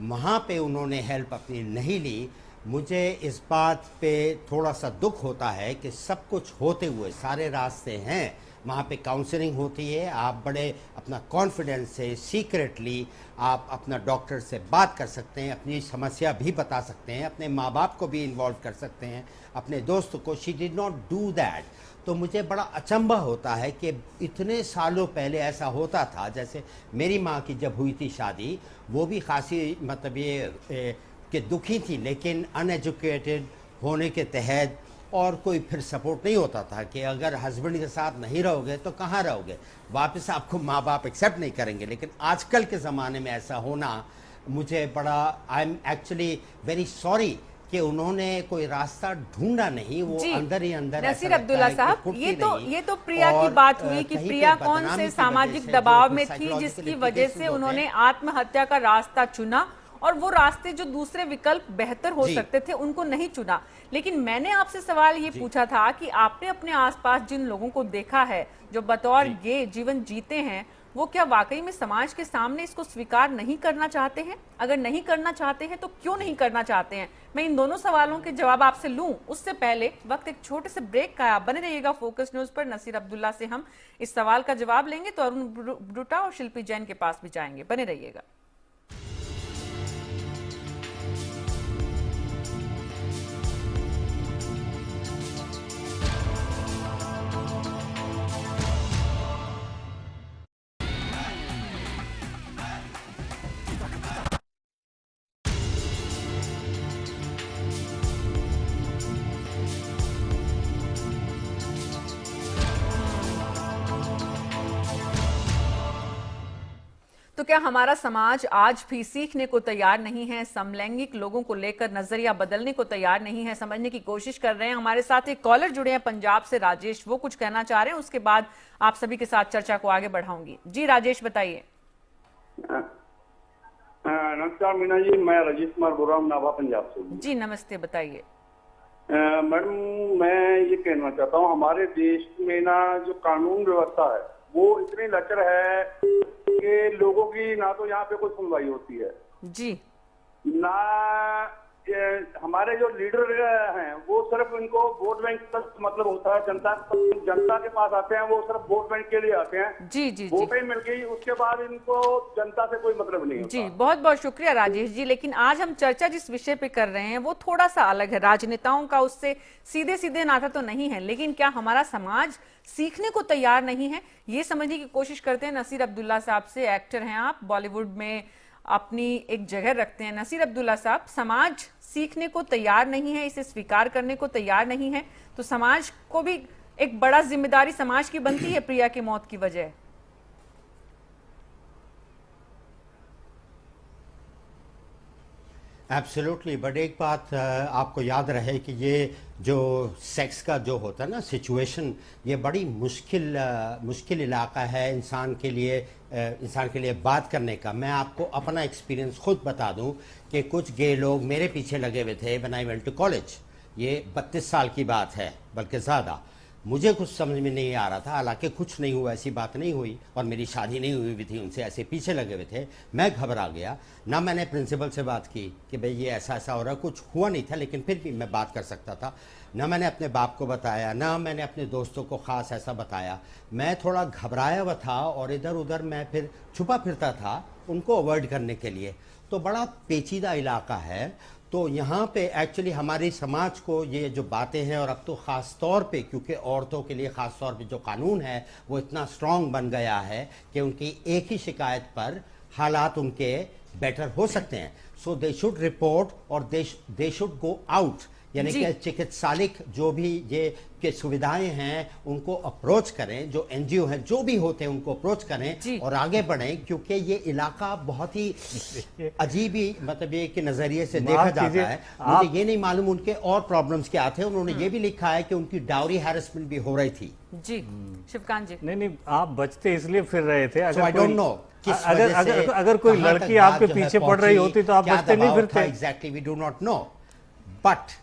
वहाँ पे उन्होंने हेल्प अपनी नहीं ली। मुझे इस बात पे थोड़ा सा दुख होता है कि सब कुछ होते हुए सारे रास्ते हैं, वहाँ पे काउंसलिंग होती है, आप बड़े अपना कॉन्फिडेंस से सीक्रेटली आप अपना डॉक्टर से बात कर सकते हैं, अपनी समस्या भी बता सकते हैं, अपने माँ बाप को भी इन्वॉल्व कर सकते हैं, अपने दोस्त को। She did not do that. तो मुझे बड़ा अचंभा होता है कि इतने सालों पहले ऐसा होता था। जैसे मेरी माँ की जब हुई थी शादी, वो भी खासी मतलब ये कि दुखी थी, लेकिन अनएजुकेटेड होने के तहत और कोई फिर सपोर्ट नहीं होता था कि अगर हस्बैंड के साथ नहीं रहोगे तो कहाँ रहोगे, वापस आपको माँ बाप एक्सेप्ट नहीं करेंगे। लेकिन आजकल के ज़माने में ऐसा होना मुझे बड़ा, I am actually very sorry कि उन्होंने कोई रास्ता ढूंढा नहीं, वो अंदर ही अंदर नसीर अब्दुल्ला साहब, ये तो प्रिया की बात हुई कि प्रिया कौन से सामाजिक दबाव में थी जिसकी वजह से उन्होंने आत्महत्या का रास्ता चुना, और वो रास्ते जो दूसरे विकल्प बेहतर हो सकते थे उनको नहीं चुना। लेकिन मैंने आपसे सवाल ये पूछा था कि आपने अपने आसपास जिन लोगों को देखा है जो बतौर गे जीवन जीते हैं, वो क्या वाकई में समाज के सामने इसको स्वीकार नहीं करना चाहते हैं? अगर नहीं करना चाहते हैं तो क्यों नहीं करना चाहते हैं? मैं इन दोनों सवालों के जवाब आपसे लूं उससे पहले वक्त एक छोटे से ब्रेक का। आप बने रहिएगा फोकस न्यूज पर। नसीर अब्दुल्ला से हम इस सवाल का जवाब लेंगे तो अरुण ब्रुटा और शिल्पी जैन के पास भी जाएंगे। बने रहिएगा। तो क्या हमारा समाज आज भी सीखने को तैयार नहीं है? समलैंगिक लोगों को लेकर नजरिया बदलने को तैयार नहीं है? समझने की कोशिश कर रहे हैं। हमारे साथ एक कॉलर जुड़े हैं पंजाब से, राजेश। वो कुछ कहना चाह रहे हैं, उसके बाद आप सभी के साथ चर्चा को आगे बढ़ाऊंगी। जी राजेश, बताइए। नमस्कार मीना जी, मैं राजेश कुमार बोल रहा हूँ नाभा पंजाब से। जी नमस्ते, बताइए। मैडम, मैं ये कहना चाहता हूँ, हमारे देश में ना जो कानून व्यवस्था है वो इतनी लचर है कि लोगों की ना तो यहाँ पे कोई सुनवाई होती है जी, ना हमारे जो लीडर हैं वो सिर्फ इनको वोट बैंक तक मतलब होता है। जनता के पास आते हैं, वो सिर्फ वोट बैंक के लिए आते हैं। जी जी वोटें मिल गई, उसके बाद इनको जनता से कोई मतलब नहीं होता। जी बहुत बहुत शुक्रिया राजेश जी। लेकिन आज हम चर्चा जिस विषय पे कर रहे हैं वो थोड़ा सा अलग है। राजनेताओं का उससे सीधे सीधे नाता तो नहीं है, लेकिन क्या हमारा समाज सीखने को तैयार नहीं है, ये समझने की कोशिश करते हैं। नसीर अब्दुल्ला साहब से, एक्टर हैं आप, बॉलीवुड में अपनी एक जगह रखते हैं। नसीर अब्दुल्ला साहब, समाज सीखने को तैयार नहीं है, इसे स्वीकार करने को तैयार नहीं है, तो समाज को भी एक बड़ा जिम्मेदारी समाज की बनती है प्रिया की मौत की वजह। एब्सोल्युटली, बट एक बात आपको याद रहे कि ये जो सेक्स का जो होता है ना सिचुएशन, ये बड़ी मुश्किल इलाका है इंसान के लिए बात करने का। मैं आपको अपना एक्सपीरियंस खुद बता दूं कि कुछ गे लोग मेरे पीछे लगे हुए थे when I went to college. ये 32 साल की बात है, बल्कि ज़्यादा। मुझे कुछ समझ में नहीं आ रहा था, हालांकि कुछ नहीं हुआ, ऐसी बात नहीं हुई, और मेरी शादी नहीं हुई भी थी उनसे, ऐसे पीछे लगे हुए थे। मैं घबरा गया ना, मैंने प्रिंसिपल से बात की कि भाई ये ऐसा ऐसा हो रहा है। कुछ हुआ नहीं था, लेकिन फिर भी मैं बात कर सकता था। ना मैंने अपने बाप को बताया, ना मैंने अपने दोस्तों को ख़ास ऐसा बताया। मैं थोड़ा घबराया हुआ था और इधर उधर मैं फिर छुपा फिरता था उनको अवॉइड करने के लिए। तो बड़ा पेचीदा इलाका है। तो यहाँ पे एक्चुअली हमारे समाज को ये जो बातें हैं, और अब तो ख़ास तौर पे क्योंकि औरतों के लिए ख़ास तौर पे जो कानून है वो इतना स्ट्रॉन्ग बन गया है कि उनकी एक ही शिकायत पर हालात उनके बेटर हो सकते हैं। सो दे शुड रिपोर्ट और दे शुड गो आउट, यानी कि चिकित्सालिक जो भी ये के सुविधाएं हैं उनको अप्रोच करें, जो एनजीओ हैं जो भी होते हैं उनको अप्रोच करें और आगे बढ़ें, क्योंकि ये इलाका बहुत ही अजीब ही मतलब ये के नजरिए से देखा जाता है। मुझे ये नहीं मालूम उनके और प्रॉब्लम्स क्या थे। उन्होंने ये भी लिखा है कि उनकी डाउरी हैरेसमेंट भी हो रही थी। जी शिवकांत जी, नहीं आप बचते इसलिए फिर रहे थे। अगर आई डोंट नो अगर कोई लड़की आपके पीछे पड़ रही होती तो आप बचते नहीं फिरते। Exactly, we do not know. But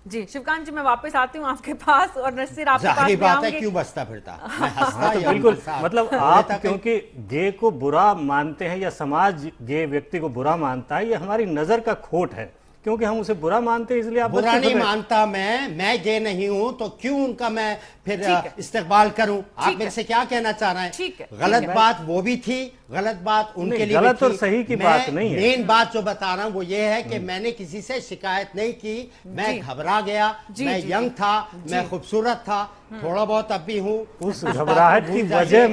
ji Shivkant ji, मैं वापस आती हूँ आपके पास, और नसीर आपके पास बात है, क्यों बचता फिरता मैं हंसता या बिल्कुल, मतलब आप क्योंकि गे को बुरा मानते हैं या समाज गे व्यक्ति को बुरा मानता है, ये हमारी नजर का खोट है। क्योंकि हम उसे बुरा मानते हैं इसलिए आप बुरा नहीं मानता। मैं गे नहीं हूं तो क्यों उनका मैं फिर इस्तेकबाल करूं? आप मेरे से क्या कहना चाह रहे हैं? गलत बात वो भी थी, गलत बात उनके लिए गलत और सही की बात नहीं है। मेन बात जो बता रहा हूं वो ये है कि मैंने किसी से शिकायत नहीं की। मैं घबरा गया, मैं यंग था, मैं खूबसूरत था, थोड़ा बहुत अब भी हूँ। उस घबराहट की वजह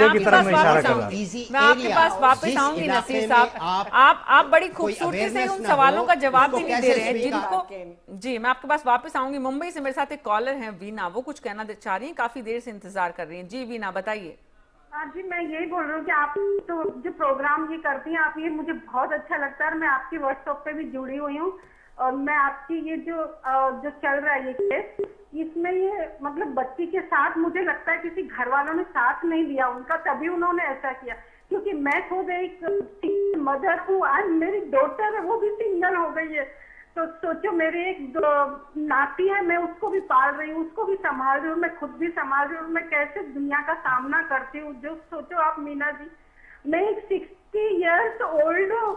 की तरफ मैं इशारा कर रहा हूं। मैं आपके पास वापस आऊंगी नसीर साहब। आप बड़ी खूबसूरती से उन सवालों का जवाब भी नहीं दे रहे हैं जिनको। जी मैं आपके पास वापस आऊंगी। मुंबई से मेरे साथ एक कॉलर हैं वीना, वो कुछ कहना चाह रही हैं, काफी देर से इंतजार कर रही हैं। जी वीना बताइए। जी मैं यही बोल रही हूँ कि आप तो जो प्रोग्राम ये करती हैं आप, ये मुझे बहुत अच्छा लगता है। और मैं आपकी व्हाट्सएप पे भी जुड़ी हुई हूँ और मैं आपकी ये जो चल रहा है ये केस, इसमें ये मतलब बच्ची के साथ मुझे लगता है किसी घर वालों ने साथ नहीं दिया उनका, तभी उन्होंने ऐसा किया। क्योंकि मैं खुद एक मदर हूँ, आज मेरी डॉटर है वो भी सिंगल हो गई है, तो सोचो मेरे एक नाती है, मैं उसको भी पाल रही हूँ, उसको भी संभाल रही हूँ, मैं खुद भी संभाल रही हूँ, मैं कैसे दुनिया का सामना करती हूँ। जो सोचो आप मीना जी, मैं एक 60 इयर्स ओल्ड हूँ।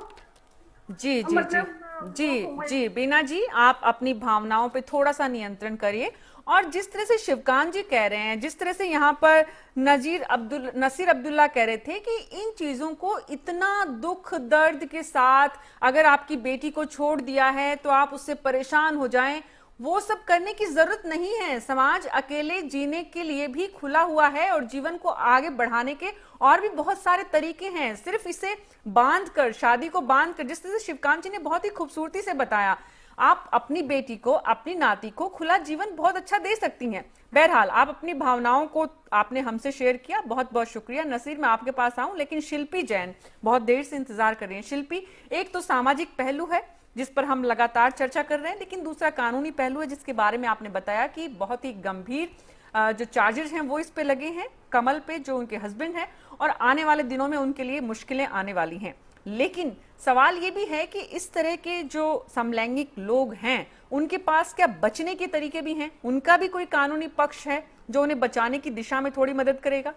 जी जी जी बीना जी, आप अपनी भावनाओं पे थोड़ा सा नियंत्रण करिए। और जिस तरह से शिवकांत जी कह रहे हैं, जिस तरह से यहाँ पर नसीर अब्दुल्ला कह रहे थे कि इन चीजों को इतना दुख दर्द के साथ अगर आपकी बेटी को छोड़ दिया है तो आप उससे परेशान हो जाएं, वो सब करने की जरूरत नहीं है। समाज अकेले जीने के लिए भी खुला हुआ है और जीवन को आगे बढ़ाने के और भी बहुत सारे तरीके हैं। सिर्फ इसे बांधकर, शादी को बांधकर, जिस तरह से शिवकांत जी ने बहुत ही खूबसूरती से बताया, आप अपनी बेटी को, अपनी नाती को खुला जीवन बहुत अच्छा दे सकती हैं। बहरहाल आप अपनी भावनाओं को आपने हमसे शेयर किया, बहुत बहुत शुक्रिया। नसीर, मैं आपके पास आऊं, लेकिन शिल्पी जैन बहुत देर से इंतजार कर रही हैं। शिल्पी, एक तो सामाजिक पहलू है जिस पर हम लगातार चर्चा कर रहे हैं, लेकिन दूसरा कानूनी पहलू है जिसके बारे में आपने बताया कि बहुत ही गंभीर जो चार्जेस हैं वो इस पे लगे हैं कमल पे, जो उनके हस्बैंड हैं, और आने वाले दिनों में उनके लिए मुश्किलें आने वाली हैं। लेकिन सवाल ये भी है कि इस तरह के जो समलैंगिक लोग हैं उनके पास क्या बचने के तरीके भी हैं? उनका भी कोई कानूनी पक्ष है जो उन्हें बचाने की दिशा में थोड़ी मदद करेगा?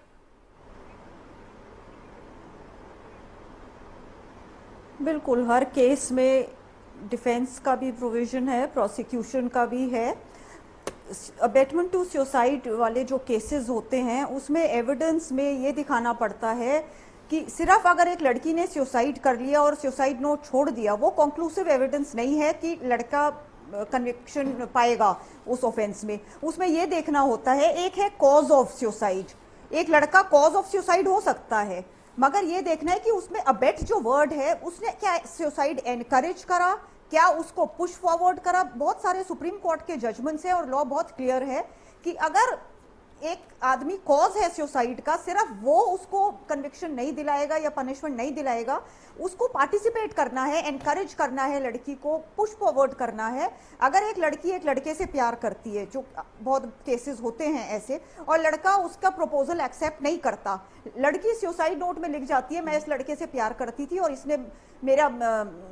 बिल्कुल, हर केस में डिफेंस का भी प्रोविजन है, प्रोसिक्यूशन का भी है। अबेटमेंट टू सुसाइड वाले जो केसेस होते हैं उसमें एविडेंस में ये दिखाना पड़ता है कि सिर्फ अगर एक लड़की ने सुसाइड कर लिया और सुसाइड नोट छोड़ दिया, वो कंक्लूसिव एविडेंस नहीं है कि लड़का कन्विक्शन पाएगा उस ऑफेंस में। उसमें ये देखना होता है, एक है कॉज ऑफ सुसाइड, एक लड़का कॉज ऑफ सुसाइड हो सकता है, मगर ये देखना है कि उसमें अबेट जो वर्ड है उसने क्या सुसाइड एनकरेज करा, क्या उसको पुश फॉरवर्ड करा। बहुत सारे सुप्रीम कोर्ट के जजमेंट्स हैं और लॉ बहुत क्लियर है कि अगर एक आदमी कॉज है सुसाइड का, सिर्फ वो उसको कन्विक्शन नहीं दिलाएगा या पनिशमेंट नहीं दिलाएगा, उसको पार्टिसिपेट करना है, एनकरेज करना है, लड़की को पुश फॉरवर्ड करना है। अगर एक लड़की एक लड़के से प्यार करती है, जो बहुत केसेस होते हैं ऐसे, और लड़का उसका प्रपोजल एक्सेप्ट नहीं करता, लड़की सुसाइड नोट में लिख जाती है मैं इस लड़के से प्यार करती थी और इसने मेरा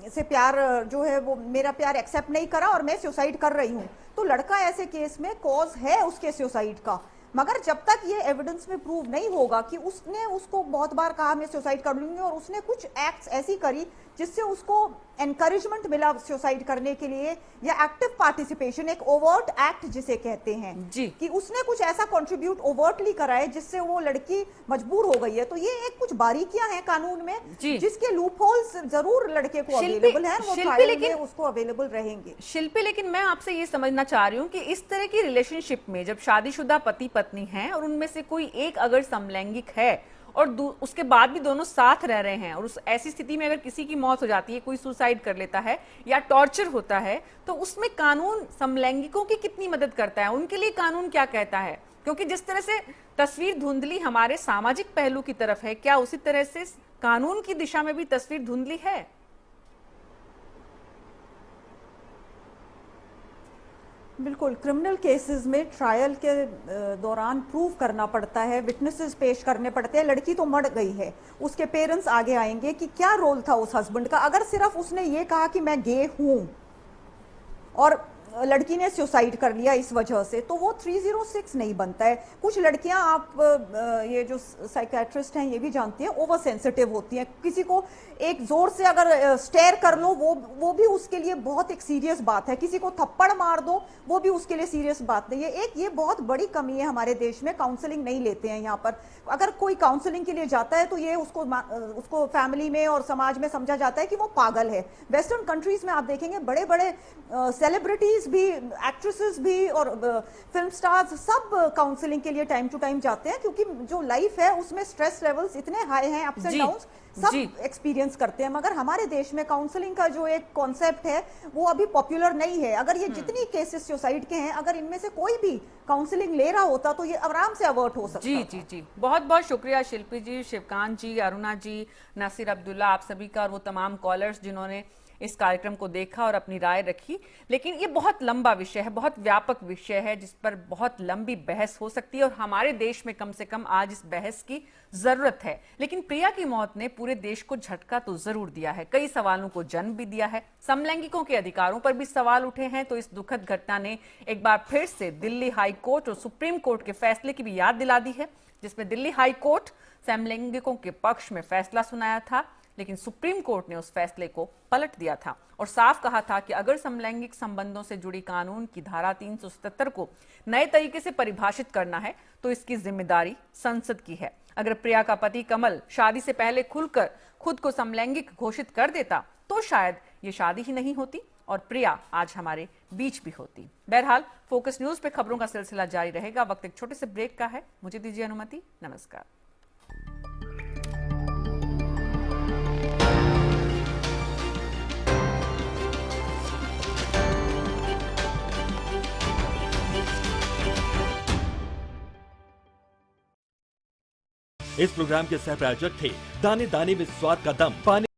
से प्यार जो है वो मेरा प्यार एक्सेप्ट नहीं करा और मैं सुसाइड कर रही हूँ, तो लड़का ऐसे केस में कॉज है उसके सुसाइड का। मगर जब तक ये एविडेंस में प्रूव नहीं होगा कि उसने उसको बहुत बार कहा मैं सुसाइड कर लूंगी और उसने कुछ एक्ट्स ऐसी करी जिससे उसको एनकरेजमेंट मिला सुसाइड करने के लिए, या एक्टिव पार्टिसिपेशन, एक ओवर्ट एक्ट जिसे कहते हैं जी, कि उसने कुछ ऐसा कंट्रीब्यूट ओवर्टली करा है जिससे वो लड़की मजबूर हो गई है, तो ये एक कुछ बारीकियां हैं कानून में जिसके लूपहोल्स जरूर लड़के को अवेलेबल है, वो ट्रायल में उसको अवेलेबल रहेंगे। शिल्पी, लेकिन मैं आपसे ये समझना चाह रही हूँ कि इस तरह की रिलेशनशिप में जब शादीशुदा पति पत्नी है और उनमें से कोई एक अगर समलैंगिक है और उसके बाद भी दोनों साथ रह रहे हैं, और उस ऐसी स्थिति में अगर किसी की मौत हो जाती है, कोई सुसाइड कर लेता है या टॉर्चर होता है, तो उसमें कानून समलैंगिकों की कितनी मदद करता है? उनके लिए कानून क्या कहता है? क्योंकि जिस तरह से तस्वीर धुंधली हमारे सामाजिक पहलू की तरफ है, क्या उसी तरह से कानून की दिशा में भी तस्वीर धुंधली है? बिल्कुल, क्रिमिनल केसेस में ट्रायल के दौरान प्रूव करना पड़ता है, विटनेसेस पेश करने पड़ते हैं। लड़की तो मर गई है, उसके पेरेंट्स आगे आएंगे कि क्या रोल था उस हस्बैंड का। अगर सिर्फ उसने ये कहा कि मैं गे हूं और लड़की ने सुसाइड कर लिया इस वजह से, तो वो 306 नहीं बनता है। कुछ लड़कियां, आप ये जो साइकेट्रिस्ट हैं ये भी जानती हैं, ओवर सेंसिटिव होती हैं। किसी को एक जोर से अगर स्टेयर कर लो वो भी उसके लिए बहुत एक सीरियस बात है, किसी को थप्पड़ मार दो वो भी उसके लिए सीरियस बात नहीं है। एक ये बहुत बड़ी कमी है हमारे देश में, काउंसलिंग नहीं लेते हैं यहाँ पर। अगर कोई काउंसलिंग के लिए जाता है तो ये उसको फैमिली में और समाज में समझा जाता है कि वो पागल है। वेस्टर्न कंट्रीज में आप देखेंगे बड़े बड़े सेलिब्रिटीज भी, एक्ट्रेसेस भी और फिल्म स्टार्स सब काउंसलिंग के लिए टाइम टू टाइम जाते हैं, क्योंकि जो लाइफ है उसमें स्ट्रेस लेवल्स इतने हाई हैं, अप्स एंड डाउन्स, सब एक्सपीरियंस करते हैं, मगर हमारे देश में काउंसलिंग का जो एक कॉन्सेप्ट है वो अभी पॉपुलर नहीं है। अगर ये जितनी केसेस सुसाइड के हैं, अगर इनमें से कोई भी काउंसलिंग ले रहा होता तो ये आराम से अवर्ट हो सकता। जी जी जी, बहुत बहुत शुक्रिया शिल्पी जी, शिवकांत जी, अरुणा जी, नासिर अब्दुल्ला, आप सभी का, और वो तमाम कॉलर्स जिन्होंने इस कार्यक्रम को देखा और अपनी राय रखी। लेकिन ये बहुत लंबा विषय है, बहुत व्यापक विषय है, जिस पर बहुत लंबी बहस हो सकती है और हमारे देश में कम से कम आज इस बहस की जरूरत है। लेकिन प्रिया की मौत ने पूरे देश को झटका तो जरूर दिया है, कई सवालों को जन्म भी दिया है, समलैंगिकों के अधिकारों पर भी सवाल उठे हैं। तो इस दुखद घटना ने एक बार फिर से दिल्ली हाई कोर्ट और सुप्रीम कोर्ट के फैसले की भी याद दिला दी है, जिसमें दिल्ली हाई कोर्ट समलैंगिकों के पक्ष में फैसला सुनाया था, लेकिन सुप्रीम कोर्ट ने उस फैसले को पलट दिया था और साफ कहा था कि अगर समलैंगिक संबंधों से जुड़ी कानून की धारा 377 को नए तरीके से परिभाषित करना है तो इसकी जिम्मेदारी संसद की है। अगर प्रिया का पति कमल शादी से पहले खुलकर खुद को समलैंगिक घोषित कर देता तो शायद ये शादी ही नहीं होती और प्रिया आज हमारे बीच भी होती। बहरहाल फोकस न्यूज पे खबरों का सिलसिला जारी रहेगा। वक्त एक छोटे से ब्रेक का है, मुझे दीजिए अनुमति। नमस्कार। इस प्रोग्राम के सह प्रायोजक थे दाने दाने में स्वाद का दम, पानी